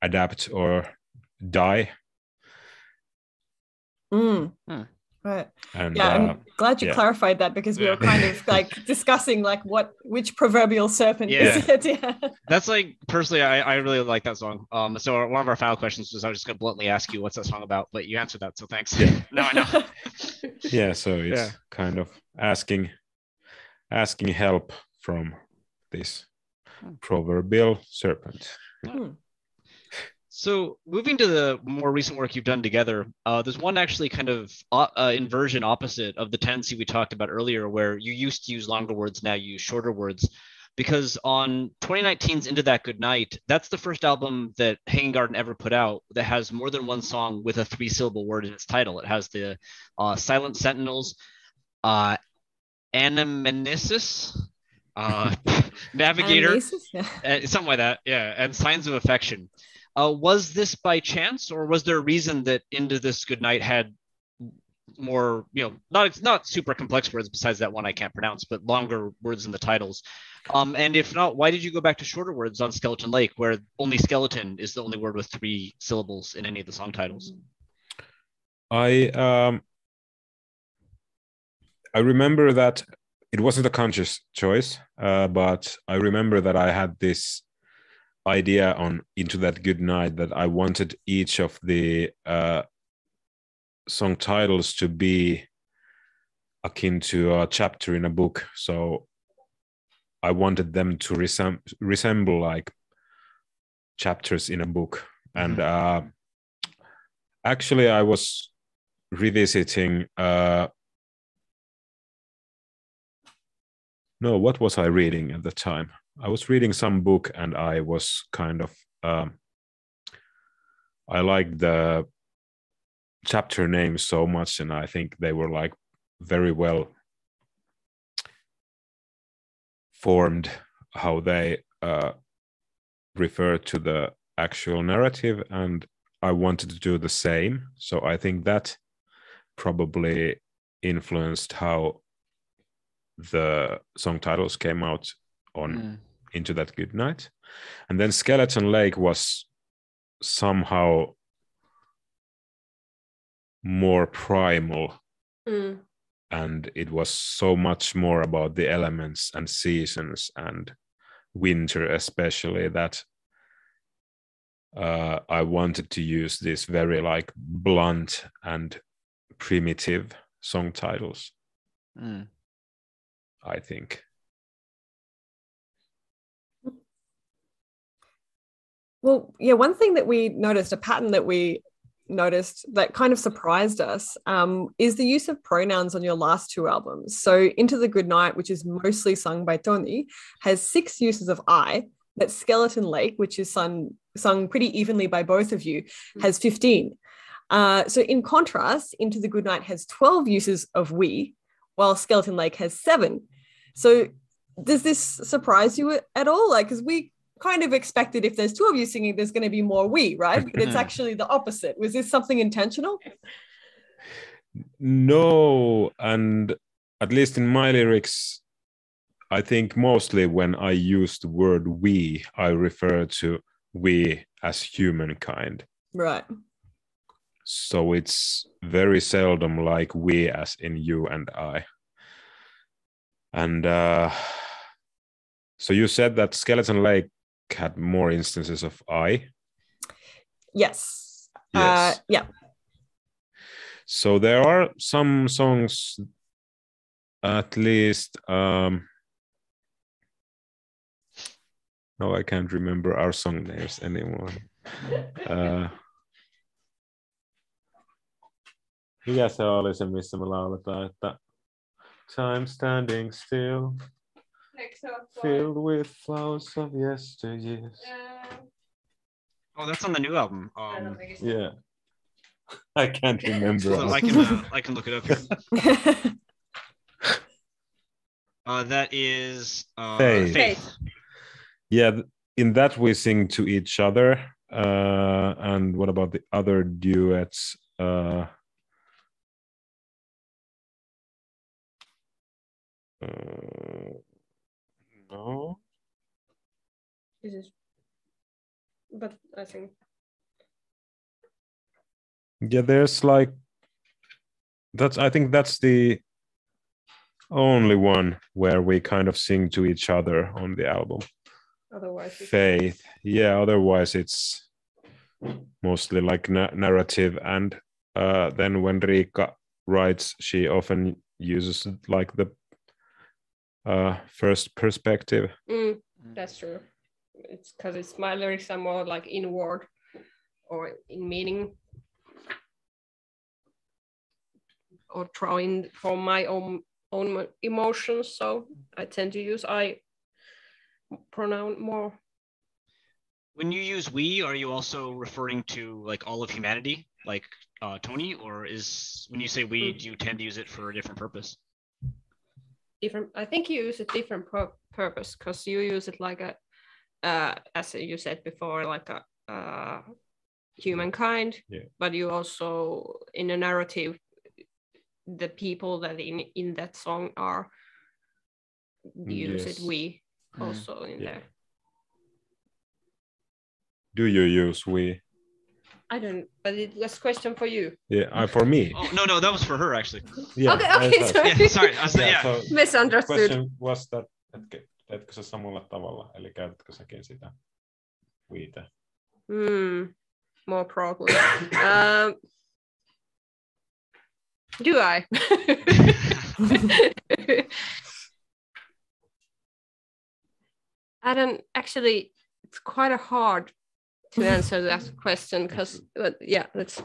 adapt or die. Right. And, I'm glad you clarified that, because we were kind of like discussing like which proverbial serpent is it? Yeah. That's like, personally, I really like that song. So one of our final questions was, I was just gonna bluntly ask you what's that song about, but you answered that, so thanks. Yeah. Now I know. Yeah, so it's kind of asking help from this proverbial serpent. So moving to the more recent work you've done together, there's one actually kind of inversion opposite of the tendency we talked about earlier, where you used to use longer words, now you use shorter words. Because on 2019's Into That Good Night, that's the first album that Hanging Garden ever put out that has more than one song with a 3-syllable word in its title. It has the Silent Sentinels, Anamnesis, Navigator, something like that, and Signs of Affection. Was this by chance, or was there a reason that Into This Good Night had more, not super complex words besides that one I can't pronounce, but longer words in the titles? And if not, why did you go back to shorter words on Skeleton Lake, where only skeleton is the only word with 3 syllables in any of the song titles? I remember that it wasn't a conscious choice, but I remember that I had this idea on Into That Good Night that I wanted each of the song titles to be akin to a chapter in a book. So I wanted them to resemble like chapters in a book. And actually I was revisiting what was I reading at the time? I was reading some book, and I was kind of I liked the chapter names so much, and I think they were like very well formed, how they refer to the actual narrative, and I wanted to do the same. So I think that probably influenced how the song titles came out on Into That Good Night. And then Skeleton Lake was somehow more primal, and it was so much more about the elements and seasons and winter especially, that I wanted to use these very like blunt and primitive song titles. I think. Well, yeah, one thing that we noticed, a pattern that we noticed that kind of surprised us, is the use of pronouns on your last 2 albums. So Into the Good Night, which is mostly sung by Toni, has 6 uses of I. That Skeleton Lake, which is sung pretty evenly by both of you, has 15. So in contrast, Into the Good Night has 12 uses of we, while Skeleton Lake has 7. So does this surprise you at all? Like, because we kind of expected if there's 2 of you singing, there's going to be more we, right? But it's actually the opposite. Was this something intentional? No, and at least in my lyrics, I think mostly when I use the word we, I refer to we as humankind. Right. so it's very seldom like we as in you and I. And so you said that Skeleton Lake had more instances of I. Yes. Yes. Yeah. So there are some songs, at least. No, I can't remember our song names anymore. Mikä se oli se, missä me lauletaan, että time standing still, filled with flowers of yesteryears. Oh, that's on the new album. Yeah, I can't remember. So I can look it up here. That is Faith. Yeah, in that we sing to each other. And what about the other duets? No. But I think. Yeah, there's like I think that's the only one where we kind of sing to each other on the album. Otherwise, Faith. Yeah, otherwise it's mostly like narrative, and then when Riikka writes, she often uses like the first perspective. That's true. It's because my lyrics are more like inward or in meaning, or drawing from my own emotions. So I tend to use I pronoun more. When you use we, are you also referring to like all of humanity, like Toni, or is when you say we, do you tend to use it for a different purpose? Different. I think you use a different purpose, because you use it like a, as you said before, like a humankind. Yeah. But you also, in a narrative, the people that in that song are, use it we also in there. Do you use we? I don't, but it was a question for you. Yeah, for me. Oh no, that was for her actually. Yeah, okay, sorry. Yeah, sorry. So misunderstood. The question was that, teetkö sä samalla tavalla, eli käytätkö säkin sitä viitä? More probably. Do I? I don't actually. It's quite a hard to answer that question, because, yeah, let's.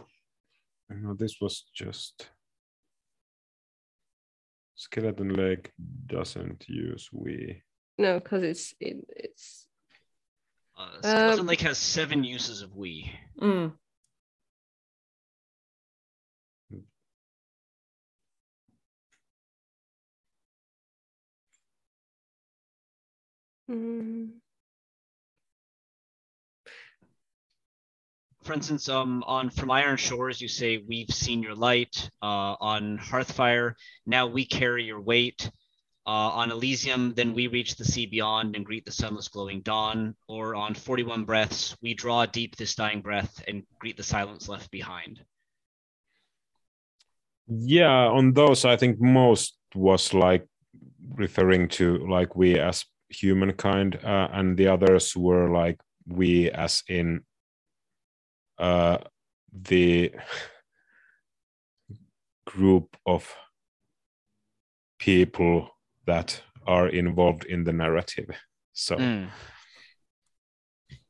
No, this was just Skeleton Lake doesn't use we. No, because it's. Skeleton Lake has 7 uses of we. For instance, on From Iron Shores, you say, "We've seen your light." On Hearthfire, "Now we carry your weight." On Elysium, "Then we reach the sea beyond and greet the sunless glowing dawn." Or on 41 Breaths, "We draw deep this dying breath and greet the silence left behind." Yeah, on those, I think most was like referring to like we as humankind, and the others were like we as in the group of people that are involved in the narrative. So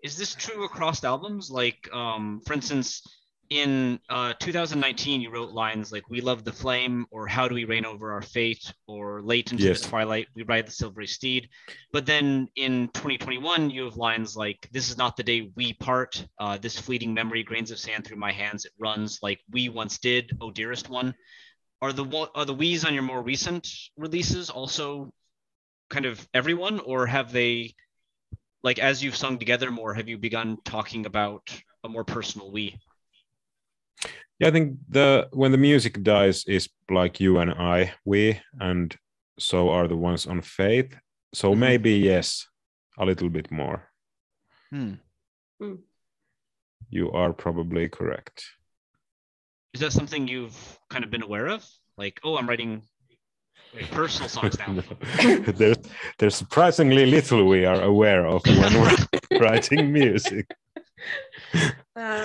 is this true across albums? Like, for instance, in 2019, you wrote lines like, "We love the flame," or "How do we reign over our fate," or "Late into the twilight, we ride the silvery steed." But then in 2021, you have lines like, "This is not the day we part. This fleeting memory, grains of sand through my hands, it runs like we once did, oh dearest one." Are the we's on your more recent releases also kind of everyone, or have they, like, as you've sung together more, have you begun talking about a more personal we? Yeah, I think when the music dies is like you and I, we, and so are the ones on Faith. So maybe yes, a little bit more. You are probably correct. Is that something you've kind of been aware of? Like, oh, I'm writing personal songs now. There's surprisingly little we are aware of when we're writing music.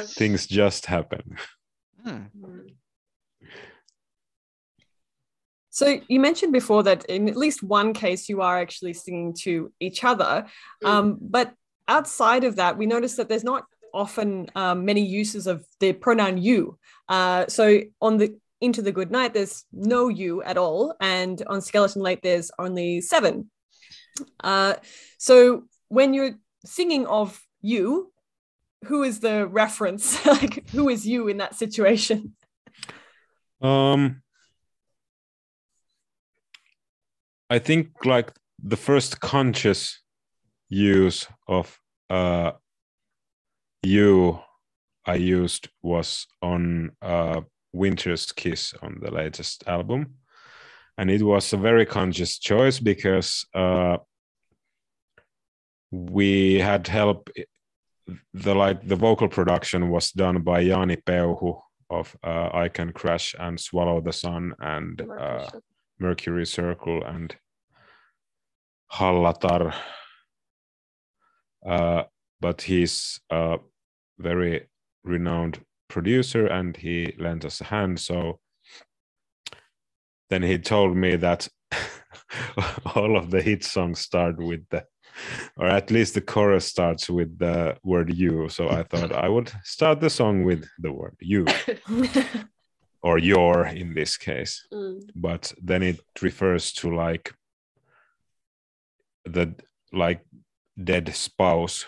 Things just happen. So you mentioned before that in at least one case you are actually singing to each other, but outside of that, we notice that there's not often many uses of the pronoun you. So on the Into the Good Night, there's no you at all, and on Skeleton Lake, there's only 7. So when you're singing of you, who is the reference? Like, who is you in that situation? I think like the first conscious use of you I used was on Winter's Kiss on the latest album, and it was a very conscious choice because we had help. The vocal production was done by Jani Peuhu of I Can Crash and Swallow the Sun and Mercury Circle and Hallatar, but he's a very renowned producer and he lent us a hand. So then he told me that all of the hit songs start with or at least the chorus starts with the word you. So I thought I would start the song with the word you. Or your in this case. But then it refers to like the dead spouse,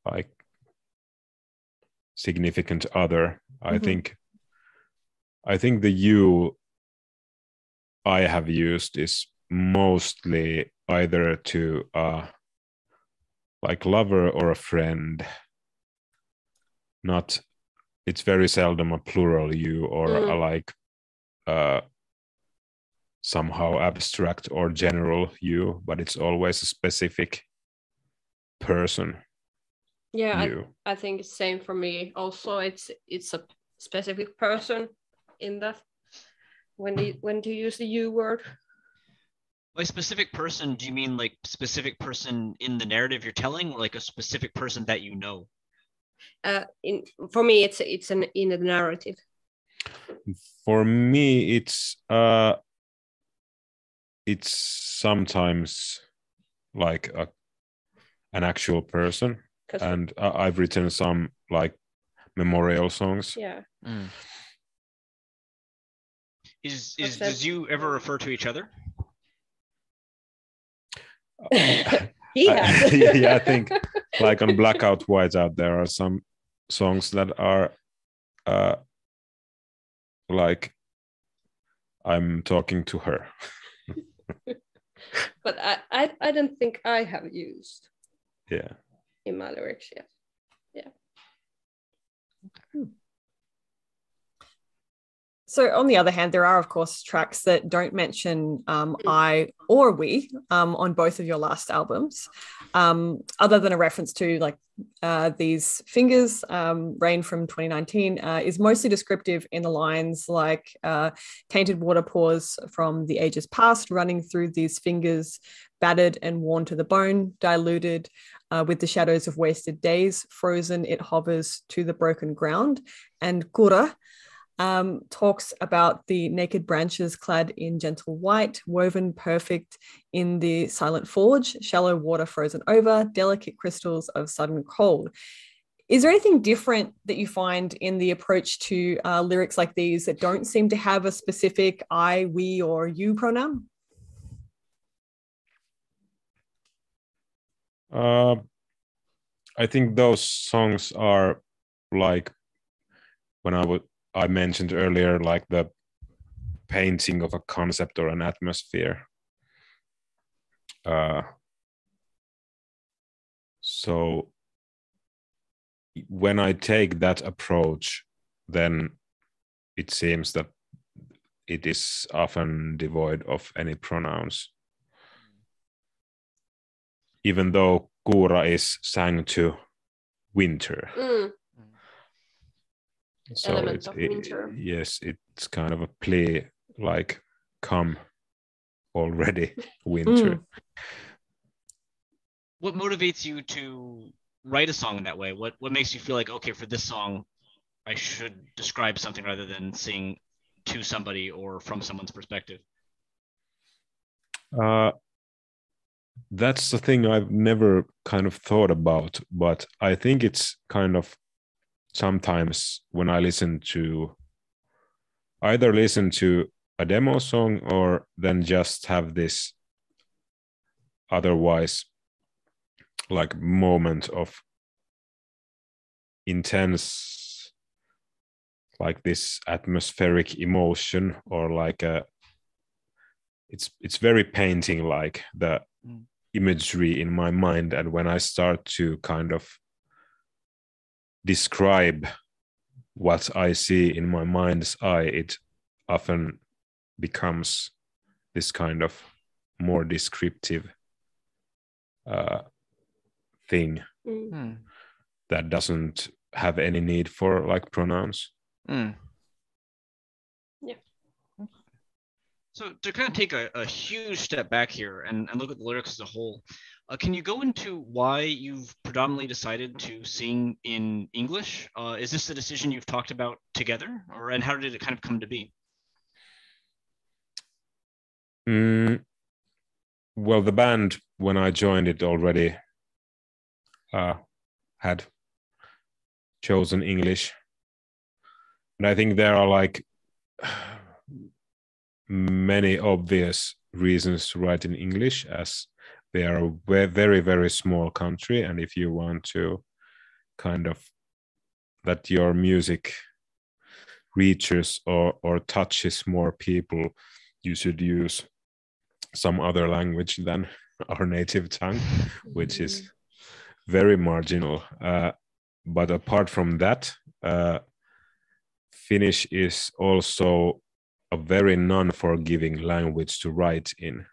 like significant other. I think the you I have used is mostly either to like lover or a friend. Not, it's very seldom a plural you or a like somehow abstract or general you, but it's always a specific person. Yeah, I think it's same for me. Also, it's a specific person in that when to use the you word. By specific person, do you mean like specific person in the narrative you're telling, or like a specific person that you know? For me, it's in the narrative. For me, it's sometimes like an actual person, and I've written some like memorial songs. Yeah. Does you ever refer to each other? I think like on Blackout Whiteout there are some songs that are like I'm talking to her. But I don't think I have used in my lyrics yet. So on the other hand, there are, of course, tracks that don't mention I or we on both of your last albums, other than a reference to like these fingers. Rain from 2019 is mostly descriptive in the lines like tainted water pours from the ages past, running through these fingers, battered and worn to the bone, diluted with the shadows of wasted days, frozen it hovers to the broken ground. And Kura talks about the naked branches clad in gentle white, woven perfect in the silent forge, shallow water frozen over, delicate crystals of sudden cold. Is there anything different that you find in the approach to lyrics like these that don't seem to have a specific I, we, or you pronoun? I think those songs are like when I mentioned earlier, like the painting of a concept or an atmosphere. So when I take that approach, then it seems that it is often devoid of any pronouns. Even though Kura is sang to winter. So element of winter. Yes, it's kind of a play like come already winter. What motivates you to write a song in that way? What makes you feel like, okay, for this song I should describe something rather than sing to somebody or from someone's perspective? That's the thing I've never kind of thought about, but I think it's kind of sometimes when I either listen to a demo song or then just have this otherwise like moment of intense, like this atmospheric emotion, or like it's very painting like the imagery in my mind, and when I start to kind of describe what I see in my mind's eye, it often becomes this kind of more descriptive thing that doesn't have any need for like pronouns. Yeah. So to kind of take a huge step back here and look at the lyrics as a whole, can you go into why you've predominantly decided to sing in English? Is this a decision you've talked about together, and how did it kind of come to be? Well, the band, when I joined it already, had chosen English. And I think there are like many obvious reasons to write in English, as they are a very, very small country. And if you want to kind of that your music reaches or touches more people, you should use some other language than our native tongue, which is very marginal. But apart from that, Finnish is also a very non-forgiving language to write in.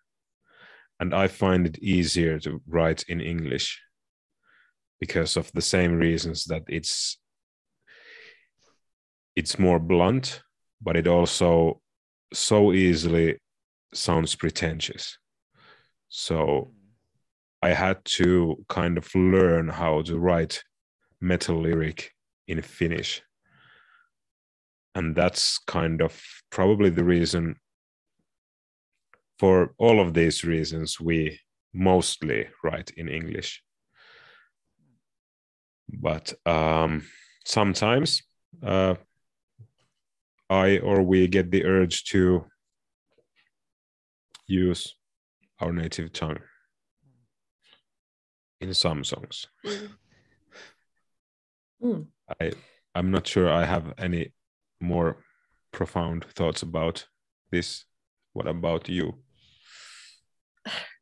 And I find it easier to write in English because of the same reasons, that it's more blunt, but it also so easily sounds pretentious. So I had to kind of learn how to write metal lyric in Finnish. And that's kind of probably the reason. For all of these reasons, we mostly write in English. But sometimes we get the urge to use our native tongue in some songs. I'm not sure I have any more profound thoughts about this. What about you?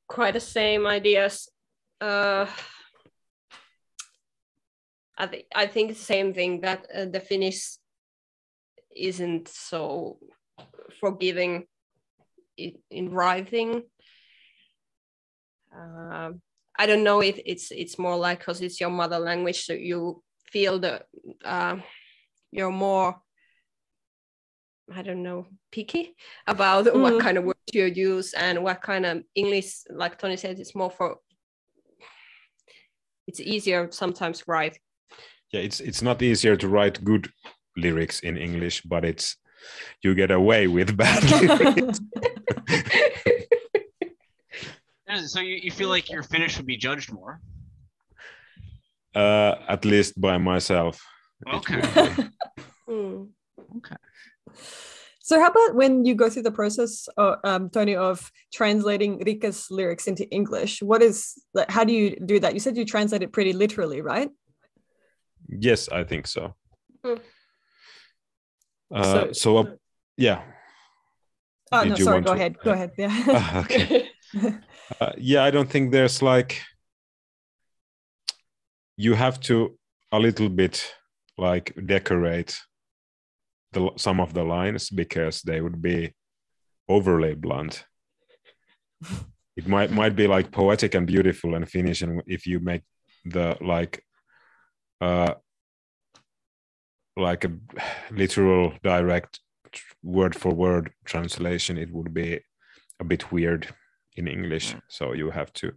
Quite the same ideas. I think the same thing, that the Finnish isn't so forgiving in writing. I don't know if it's more like because it's your mother language, so you feel you're more, I don't know, picky about what kind of words you use and what kind of English, like Toni said, it's easier sometimes to write. Yeah, it's not easier to write good lyrics in English, but you get away with bad lyrics. So you feel like your Finnish would be judged more? At least by myself. Okay. Okay. So how about when you go through the process, Toni, of translating Riikka's lyrics into English? How do you do that? You said you translate it pretty literally, right? Yes, I think so. Yeah. Oh, no, sorry, go ahead. Go ahead. Yeah. Okay. Yeah, I don't think there's like, you have to a little bit like decorate some of the lines because they would be overly blunt. It might be like poetic and beautiful and Finnish, and if you make the like like a literal direct word for word translation, it would be a bit weird in English. So you have to,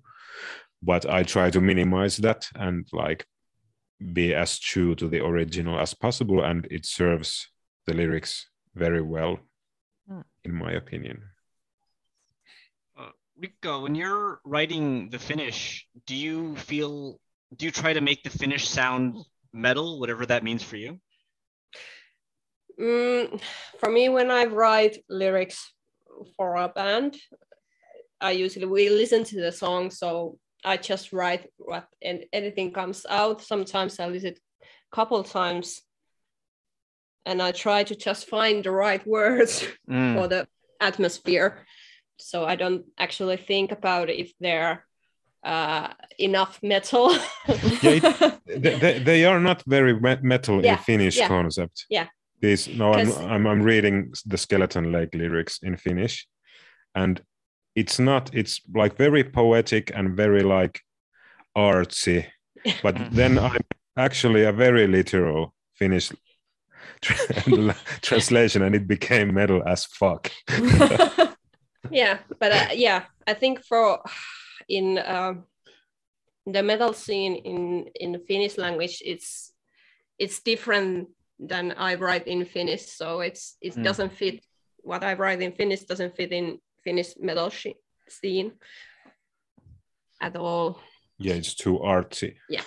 but I try to minimize that and like be as true to the original as possible, and it serves the lyrics very well, in my opinion. Riikka, when you're writing the Finnish, do you try to make the Finnish sound metal, whatever that means for you? For me, when I write lyrics for a band, we listen to the song, so I just write what and anything comes out. Sometimes I listen a couple times, and I try to just find the right words for the atmosphere. So I don't actually think about if they're enough metal. They are not very metal in Finnish concept. Yeah. I'm reading the Skeleton Lake lyrics in Finnish, and it's like very poetic and very like artsy, but then I'm actually a very literal Finnish translation, and it became metal as fuck. Yeah, but I think in the metal scene in the Finnish language, it's different than I write in Finnish, so it doesn't fit. What I write in Finnish doesn't fit in Finnish metal scene at all. Yeah, it's too artsy. Yeah.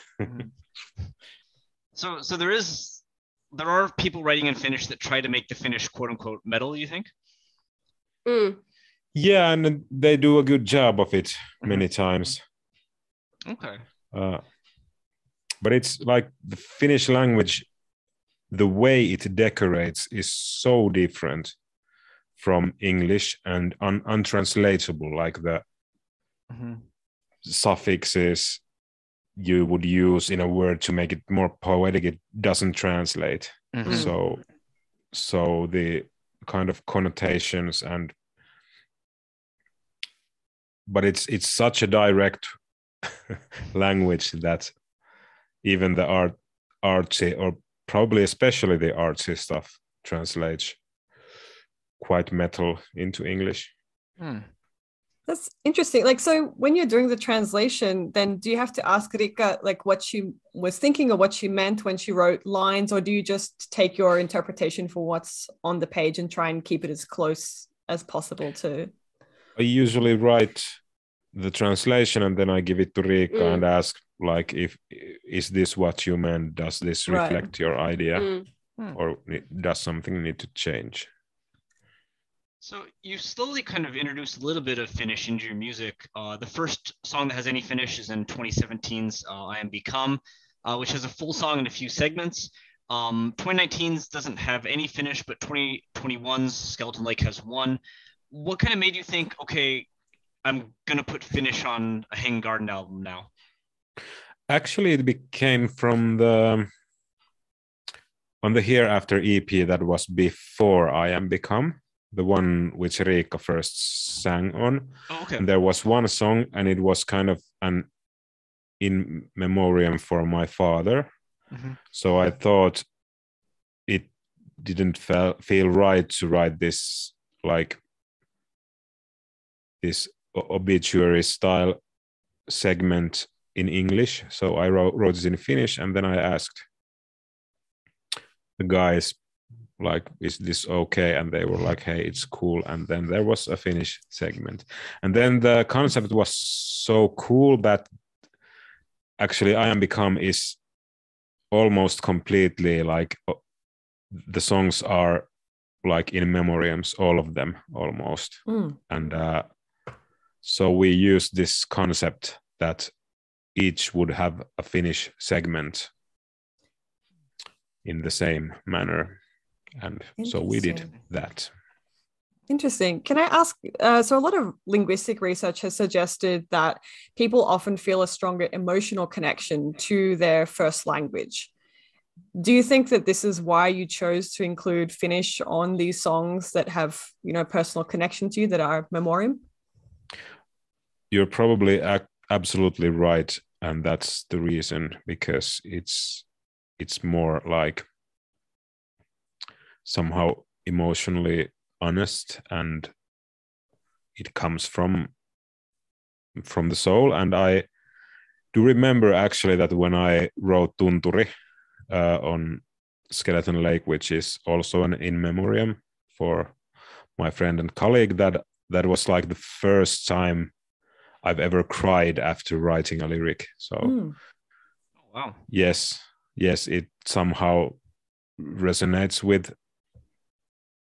So there are people writing in Finnish that try to make the Finnish quote unquote metal, you think? Yeah, and they do a good job of it many times. Okay. But it's like the Finnish language, the way it decorates is so different from English and untranslatable, like the suffixes you would use in a word to make it more poetic, it doesn't translate. So the kind of connotations but it's such a direct language that even the artsy, or probably especially the artsy stuff, translates quite metal into English. That's interesting. Like, so when you're doing the translation, then do you have to ask Riikka like what she was thinking or what she meant when she wrote lines, or do you just take your interpretation for what's on the page and try and keep it as close as possible to? I usually write the translation and then I give it to Riikka and ask, like, is this what you meant? Does this reflect your idea? Or does something need to change? So you slowly kind of introduced a little bit of Finnish into your music. The first song that has any Finnish is in 2017's I Am Become, which has a full song and a few segments. 2019's doesn't have any Finnish, but 2021's Skeleton Lake has one. What kind of made you think, okay, I'm going to put Finnish on a Hanging Garden album now? Actually, it became from on the Hereafter EP that was before I Am Become, the one which Riikka first sang on. Oh, okay. And there was one song, and it was kind of an in memoriam for my father. So I thought it didn't feel right to write this, like, this obituary style segment in English. So I wrote it in Finnish, and then I asked the guys, like, is this okay? And they were like, hey, it's cool. And then there was a Finnish segment. And then the concept was so cool that actually I Am Become is almost completely like, the songs are like in memoriams, all of them almost. And so we used this concept that each would have a Finnish segment in the same manner. And so we did that. Interesting. Can I ask, so a lot of linguistic research has suggested that people often feel a stronger emotional connection to their first language. Do you think that this is why you chose to include Finnish on these songs that have, personal connection to you, that are memoriam? You're probably absolutely right. And that's the reason, because it's more like somehow emotionally honest, and it comes from the soul. And I do remember actually that when I wrote Tunturi on Skeleton Lake, which is also an in memoriam for my friend and colleague, that was like the first time I've ever cried after writing a lyric. So wow. Yes, it somehow resonates with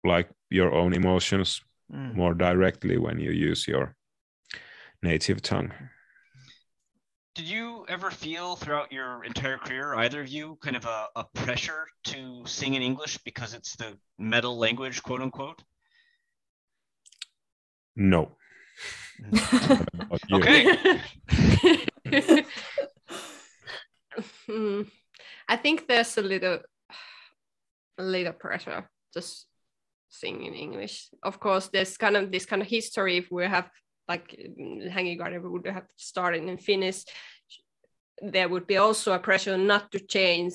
like your own emotions more directly when you use your native tongue. Did you ever feel throughout your entire career, either of you, kind of a pressure to sing in English because it's the metal language, quote unquote? No. Okay. I think there's a little pressure just sing in English. Of course, there's kind of this kind of history. If we have like Hanging Garden, we would have started in Finnish, there would be also a pressure not to change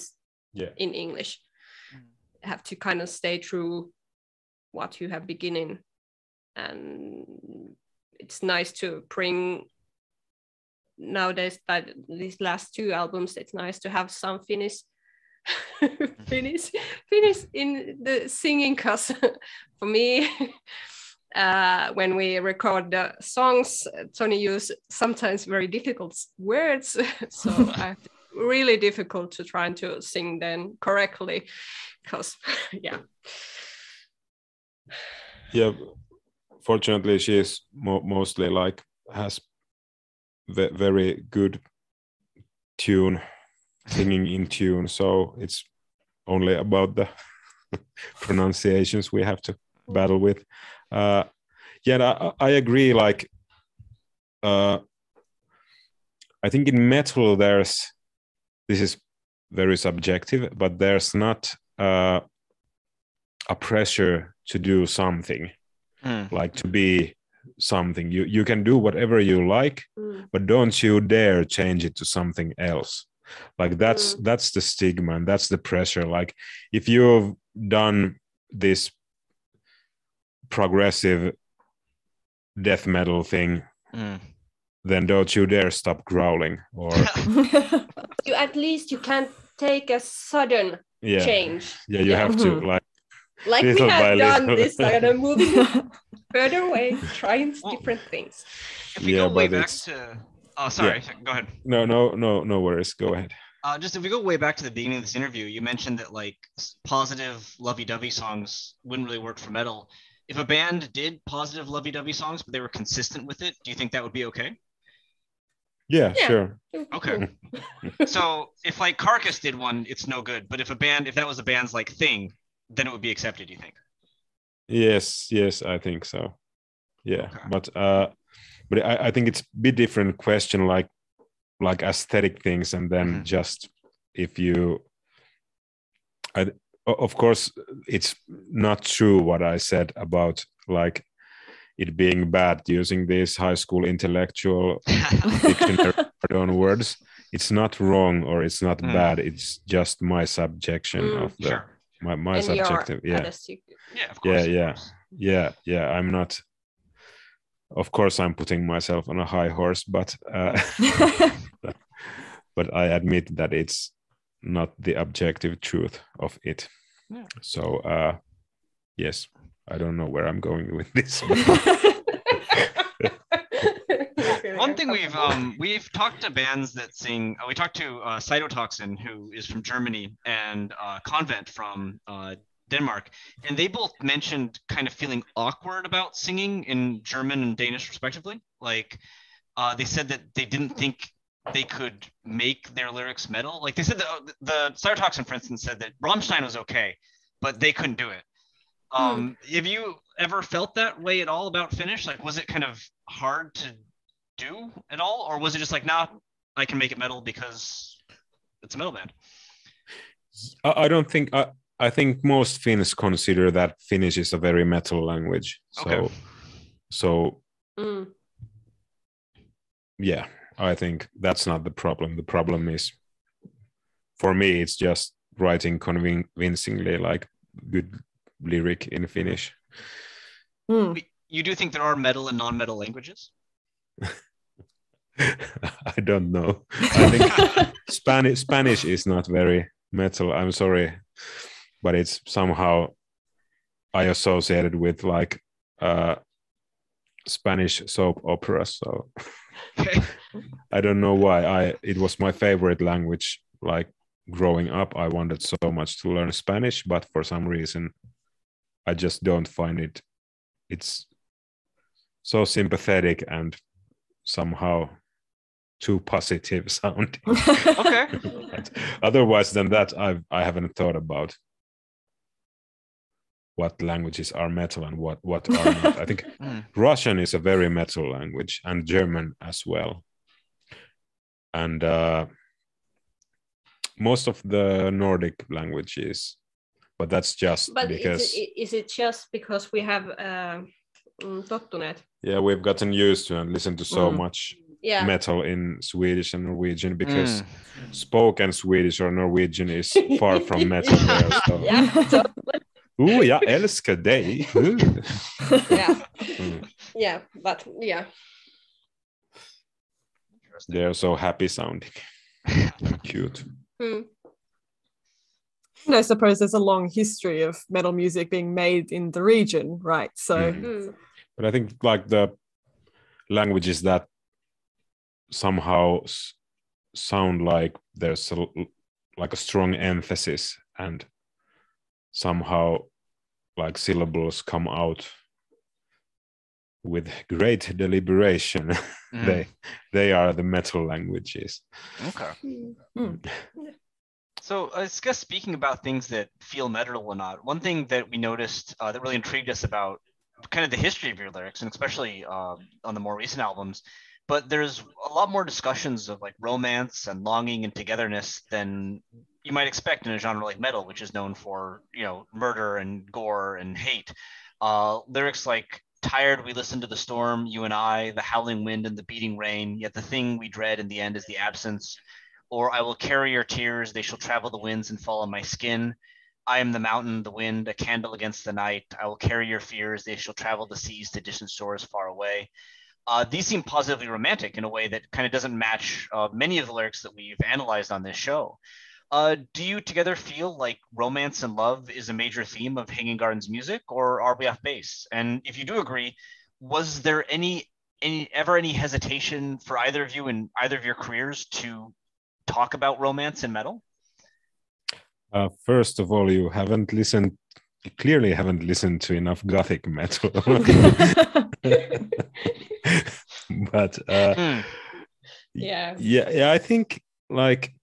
in English. Have to kind of stay true what you have beginning. And it's nice to bring nowadays that these last two albums, it's nice to have some Finnish in the singing, because for me, when we record the songs, Toni uses sometimes very difficult words, so I have to, really difficult to try to sing them correctly, because fortunately she is mostly like has very good tune, singing in tune, so it's only about the pronunciations we have to battle with. I agree, like I think in metal this is very subjective, but there's not a pressure to do something, like to be something. You can do whatever you like, but don't you dare change it to something else. Like that's the stigma, and that's the pressure. Like if you've done this progressive death metal thing, then don't you dare stop growling. Or you at least you can't take a sudden change. You have to like we have done this kind of moving further away, trying different things. If we go way back to go ahead. No worries, go ahead. Just if we go way back to the beginning of this interview, you mentioned that like positive lovey-dovey songs wouldn't really work for metal. If a band did positive lovey-dovey songs, but they were consistent with it, do you think that would be okay? Yeah. Sure. Okay. So if like Carcass did one, it's no good. But if that was a band's like thing, then it would be accepted, you think? Yes, I think so. Yeah. Okay. But I think it's a bit different question, like aesthetic things, and then just if you of course it's not true what I said about like it being bad using these high school intellectual dictionary words. It's not wrong or it's not bad. It's just my subjection of the my subjective. Of course. I'm not. Of course, I'm putting myself on a high horse, but but I admit that it's not the objective truth of it. Yeah. So yes, I don't know where I'm going with this. One thing we've talked to bands that sing. We talked to Cytotoxin, who is from Germany, and Convent from Denmark, and they both mentioned kind of feeling awkward about singing in German and Danish respectively. Like they said that they didn't think they could make their lyrics metal. Like they said the Cytotoxin, for instance, said that Rammstein was okay, but they couldn't do it. Have you ever felt that way at all about Finnish? Like, was it kind of hard to do at all, or was it just like, nah, I can make it metal because it's a metal band? I don't think. I think most Finns consider that Finnish is a very metal language. So yeah, I think that's not the problem. The problem is, for me, it's just writing convincingly, like good lyric in Finnish. You do think there are metal and non-metal languages? I don't know. I think Spanish is not very metal. I'm sorry, but it's somehow I associated with like Spanish soap operas. So Okay. I don't know why. It was my favorite language. Like growing up, I wanted so much to learn Spanish, but for some reason, I just don't find it. It's so sympathetic and somehow too positive sounding. Okay. But otherwise than that, I haven't thought about what languages are metal and what are not. I think Russian is a very metal language, and German as well. And most of the Nordic languages, but that's just because. Is it just because we have tottuneet? Yeah, we've gotten used to and listened to so much metal in Swedish and Norwegian, because spoken Swedish or Norwegian is far from metal there. So. Yeah. Jag älskar dig. Yeah, but yeah. They're so happy sounding and cute. And I suppose there's a long history of metal music being made in the region, right? So, but I think like the languages that somehow sound like there's like a strong emphasis and somehow like syllables come out with great deliberation. They are the metal languages. Okay. So I guess speaking about things that feel metal or not, one thing that we noticed that really intrigued us about kind of the history of your lyrics, and especially on the more recent albums, but there's a lot more discussions of like romance and longing and togetherness than you might expect in a genre like metal, which is known for, murder and gore and hate. Lyrics like "Tired, we listen to the storm, you and I, the howling wind and the beating rain, yet the thing we dread in the end is the absence," or "I will carry your tears, they shall travel the winds and fall on my skin. I am the mountain, the wind, a candle against the night. I will carry your fears, they shall travel the seas to distant shores far away." These seem positively romantic in a way that kind of doesn't match many of the lyrics that we've analyzed on this show. Do you together feel like romance and love is a major theme of Hanging Garden's music, or are we off base? And if you do agree, was there ever any hesitation for either of you in either of your careers to talk about romance in metal? First of all, you clearly haven't listened to enough gothic metal. But yeah, I think like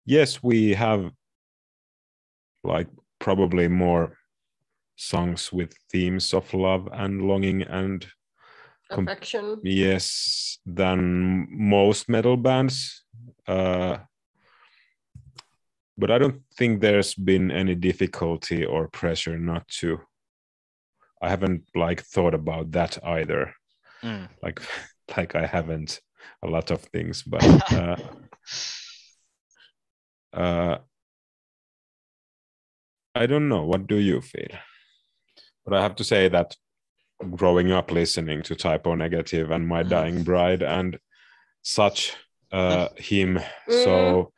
yes, we have like probably more songs with themes of love and longing and affection. Yes, than most metal bands. But I don't think there's been any difficulty or pressure not to. I haven't like thought about that either. Like I haven't a lot of things, but I don't know. What do you feel? But I have to say that growing up listening to Typo Negative and My Dying Bride and such him, so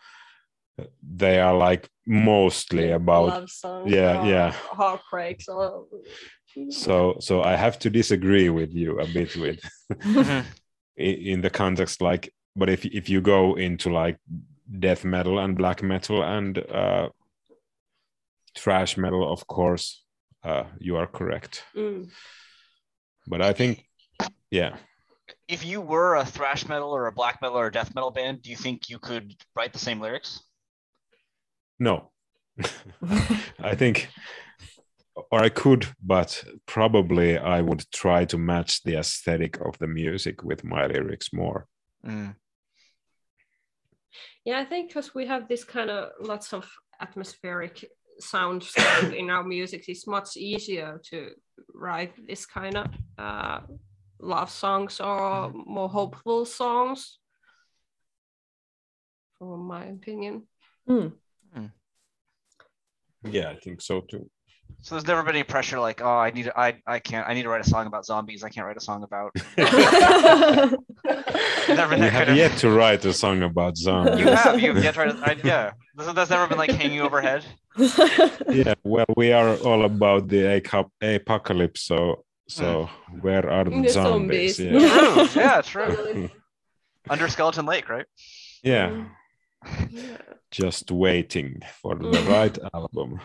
they are like mostly about love songs, heartbreaks. So I have to disagree with you a bit with in the context, like, but if you go into like death metal and black metal and thrash metal, of course, you are correct. But I think, yeah. If you were a thrash metal or a black metal or a death metal band, do you think you could write the same lyrics? No. I think, or I could, but probably I would try to match the aesthetic of the music with my lyrics more. Yeah, I think because we have this kind of lots of atmospheric sounds in our music, it's much easier to write this kind of love songs or more hopeful songs, from my opinion. Yeah, I think so too. So there's never been any pressure like, oh, I need to write a song about zombies. I can't write a song about. Never been We that have kind of. yet to write a song about zombies. You've yet to write. Yeah, that's never been like hanging overhead. Yeah, well, we are all about the apocalypse, so where are the zombies? Yeah. True. Yeah, true. Under Skeleton Lake, right? Yeah. Just waiting for the right album.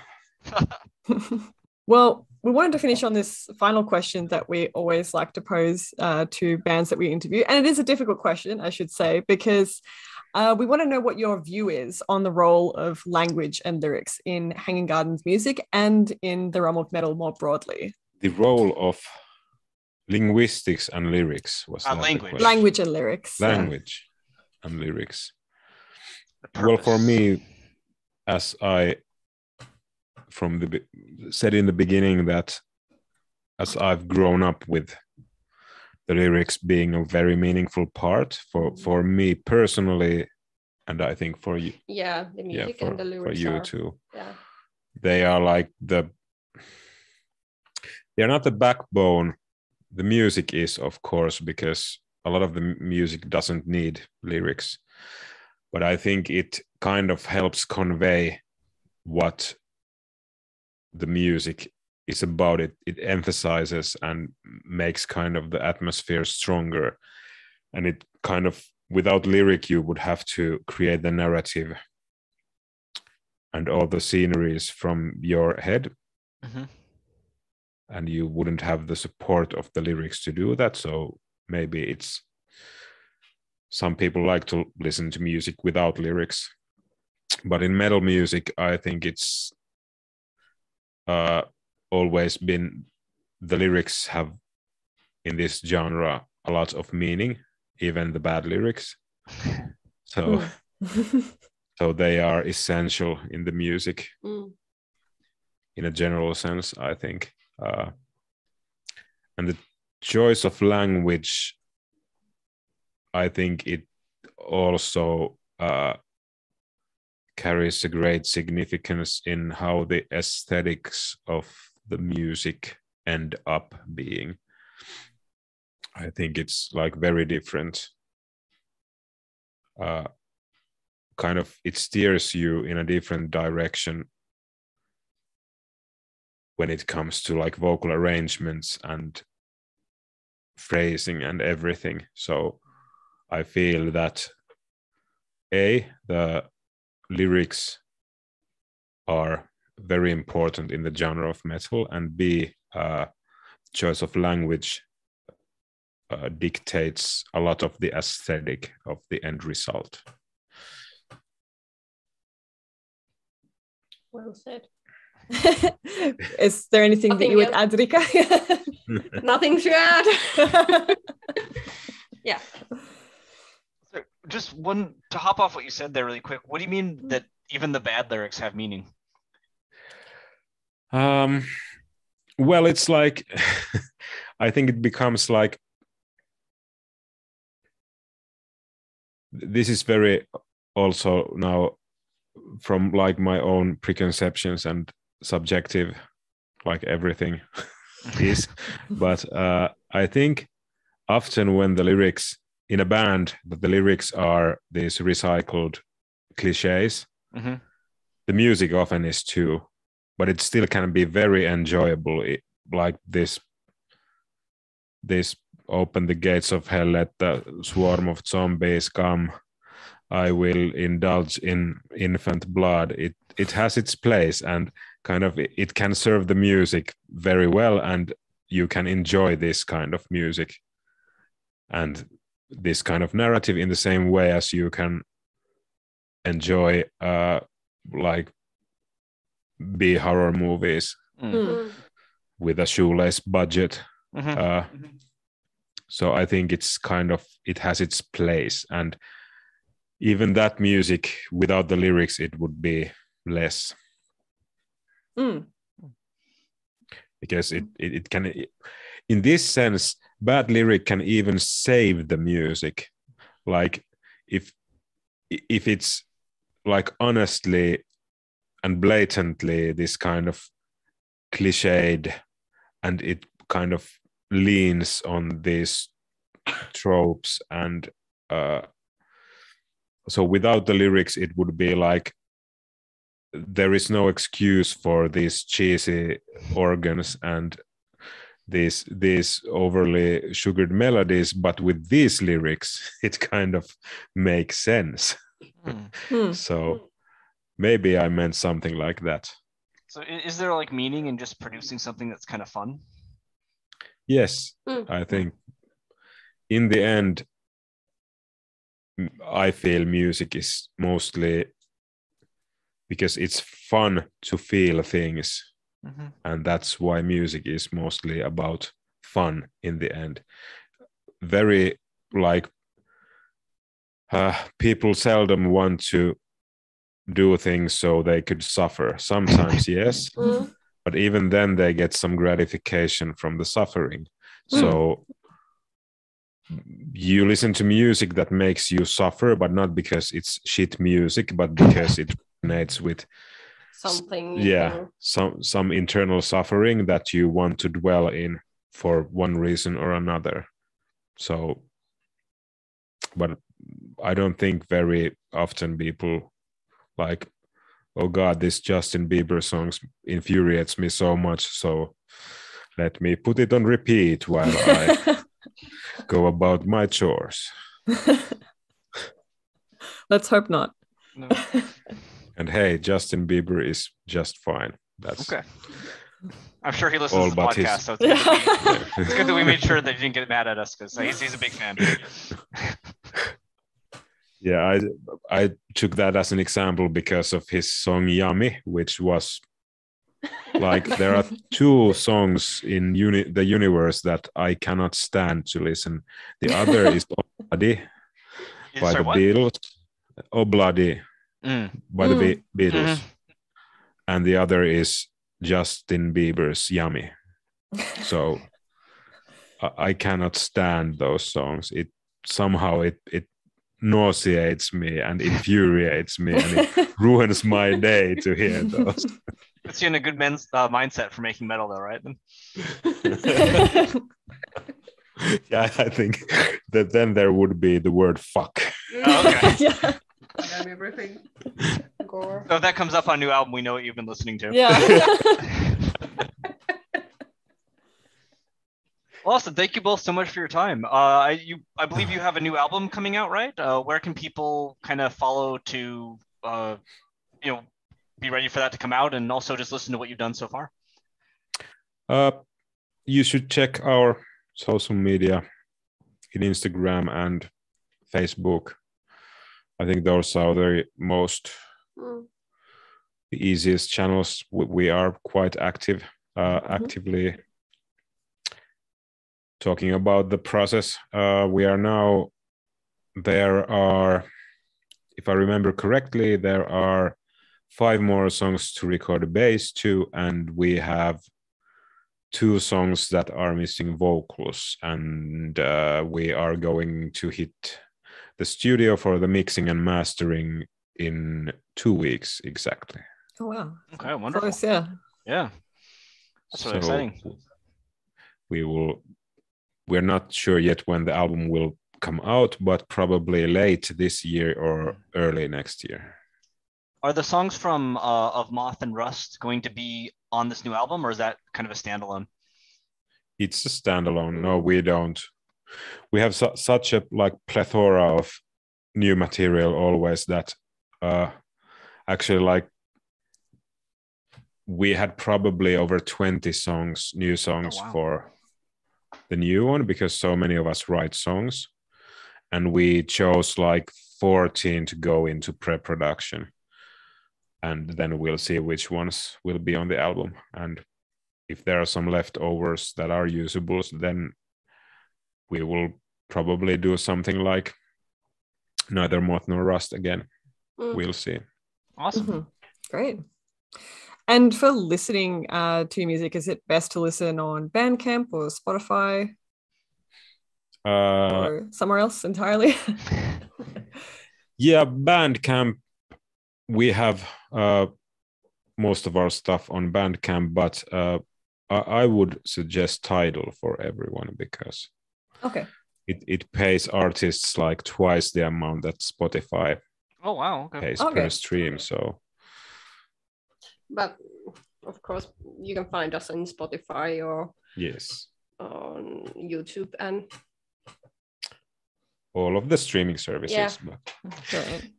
Well, we wanted to finish on this final question that we always like to pose to bands that we interview. And it is a difficult question, I should say, because we want to know what your view is on the role of language and lyrics in Hanging Gardens music and in the realm of metal more broadly. The role of linguistics and lyrics was that language. Language and lyrics. Language and lyrics. Well, for me, as I said in the beginning, that as I've grown up with the lyrics being a very meaningful part for me personally, and I think for you. Yeah, the music and the lyrics for you too. Yeah. They are like they're not the backbone. The music is, of course, because a lot of the music doesn't need lyrics. But I think it kind of helps convey what the music is about. It emphasizes and makes kind of the atmosphere stronger. And it kind of, without lyric, you would have to create the narrative and all the sceneries from your head. Mm-hmm. And you wouldn't have the support of the lyrics to do that. So maybe some people like to listen to music without lyrics. But in metal music, I think it's always been, the lyrics have in this genre a lot of meaning, even the bad lyrics. So they are essential in the music in a general sense, I think. And the choice of language, I think it also carries a great significance in how the aesthetics of the music end up being. I think it's like very different. Kind of, it steers you in a different direction when it comes to like vocal arrangements and phrasing and everything. So I feel that the lyrics are very important in the genre of metal, and B, choice of language dictates a lot of the aesthetic of the end result. Well said. Is there anything that you would add, Riikka? Nothing to add. Yeah. So just one to hop off what you said there really quick. What do you mean that even the bad lyrics have meaning? Well, it's like I think it becomes like, this is very also now from like my own preconceptions and subjective, like everything is. But I think often when the lyrics in a band, that the lyrics are these recycled cliches, the music often is too, but it still can be very enjoyable. Like this open the gates of hell, let the swarm of zombies come, I will indulge in infant blood. It has its place, and kind of it can serve the music very well, and you can enjoy this kind of music and this kind of narrative in the same way as you can enjoy like B horror movies with a shoelace budget. So I think it's kind of, it has its place, and even that music without the lyrics, it would be less. Because it can, in this sense, bad lyric can even save the music. Like if it's like honestly and blatantly this kind of cliched, and it kind of leans on these tropes, and so without the lyrics it would be like there is no excuse for these cheesy organs and these overly sugared melodies, but with these lyrics it kind of makes sense. So maybe I meant something like that. So is there like meaning in just producing something that's kind of fun? Yes, I think in the end I feel music is mostly because it's fun to feel things. And that's why music is mostly about fun in the end. Very like people seldom want to do things so they could suffer. Sometimes, yes, but even then they get some gratification from the suffering. So you listen to music that makes you suffer, but not because it's shit music, but because it resonates with something. Some internal suffering that you want to dwell in for one reason or another. So, but I don't think very often people like, oh God, this Justin Bieber song infuriates me so much, so let me put it on repeat while I go about my chores. Let's hope not. No. And hey, Justin Bieber is just fine. That's okay. I'm sure he listens to the podcast, so it's good that we made sure that he didn't get mad at us, because he's a big fan. Yeah, I took that as an example because of his song Yummy, which was like, there are two songs in the universe that I cannot stand to listen. The other is Obladi by the Beatles. Obladi by the Beatles. And the other is Justin Bieber's Yummy. So I cannot stand those songs. It somehow nauseates me and infuriates me, and it ruins my day to hear those. Puts you in a good mindset for making metal, though, right? Yeah, I think that then there would be the word fuck. Okay. Yeah. Everything. So if that comes up on a new album, we know what you've been listening to. Yeah. Awesome. Thank you both so much for your time. I believe you have a new album coming out, right? Where can people kind of follow to, be ready for that to come out, and also just listen to what you've done so far? You should check our social media in Instagram and Facebook. I think those are the easiest channels. We are quite active, actively talking about the process. We are now, there are, if I remember correctly, there are 5 more songs to record a bass to, and we have 2 songs that are missing vocals, and we are going to hit the studio for the mixing and mastering in 2 weeks exactly. Oh wow. Okay, wonderful. Close, yeah. Yeah. That's really exciting. We're not sure yet when the album will come out, but probably late this year or early next year. Are the songs from of Moth and Rust going to be on this new album, or is that kind of a standalone? It's a standalone. No, we don't. We have such a plethora of new material always that actually we had probably over 20 new songs for the new one, because so many of us write songs, and we chose 14 to go into pre-production, and then we'll see which ones will be on the album, and if there are some leftovers that are usable, then we will probably do something like Neither Moth Nor Rust again. We'll see. Awesome. Great. And for listening to your music, is it best to listen on Bandcamp or Spotify? Or somewhere else entirely? Yeah, Bandcamp. We have most of our stuff on Bandcamp, but I would suggest Tidal for everyone because Okay. it pays artists like twice the amount that Spotify Oh wow. Okay. pays Okay. per stream. So But of course, you can find us on Spotify or yes, on YouTube and all of the streaming services. Yeah. But Great.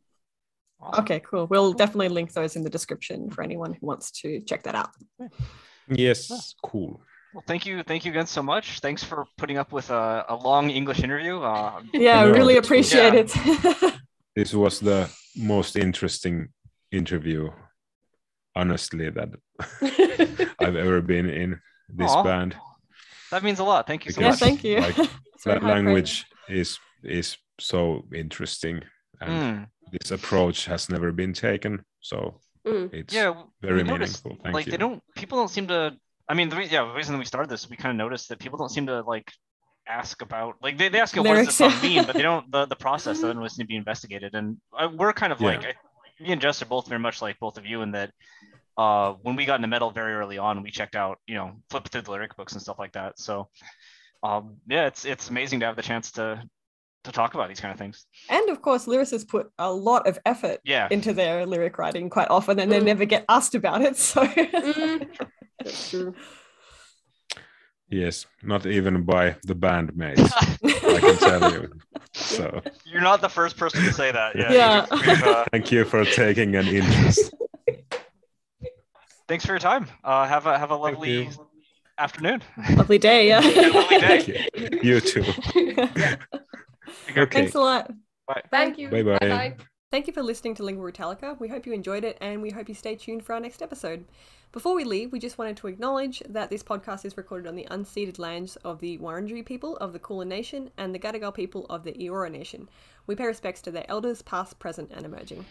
Awesome. Okay, cool. We'll definitely link those in the description for anyone who wants to check that out. yes, cool. Well, thank you again so much. Thanks for putting up with a long English interview. Yeah, No, really this was- appreciate Yeah. it. This was the most interesting interview, honestly, that I've ever been in this Aw. band. That means a lot. Thank you so Yeah, much. thank you. Like, It's very that high language is so interesting, and Mm. this approach has never been taken. So Mm. it's Yeah, very we noticed, meaningful. Thank like you. people don't seem to. I mean, the reason that we started this, we kind of noticed that people don't seem to like ask about like they ask, what does Lyrics, this song yeah. mean, but they don't the process doesn't always need to be investigated. And we're kind of Yeah. like me and Jess are both very much like both of you in that when we got into metal very early on, we checked out, flipped through the lyric books and stuff like that. So yeah, it's amazing to have the chance to talk about these kind of things. And of course, lyricists put a lot of effort Yeah. into their lyric writing quite often, and they Mm. never get asked about it. So Mm. That's true. Yes, not even by the bandmates, I can tell you. So You're not the first person to say that. Yeah. Yeah. We've, thank you for taking an interest. thanks for your time. Have a lovely you. afternoon. lovely day, yeah. Yeah, lovely day. Thank you. You too. Okay. Thanks a lot. Thank you. Bye-bye. Bye-bye. Thank you for listening to Lingua Italica. We hope you enjoyed it, and we hope you stay tuned for our next episode. Before we leave, we just wanted to acknowledge that this podcast is recorded on the unceded lands of the Wurundjeri people of the Kulin Nation and the Gadigal people of the Eora Nation. We pay respects to their elders, past, present, and emerging.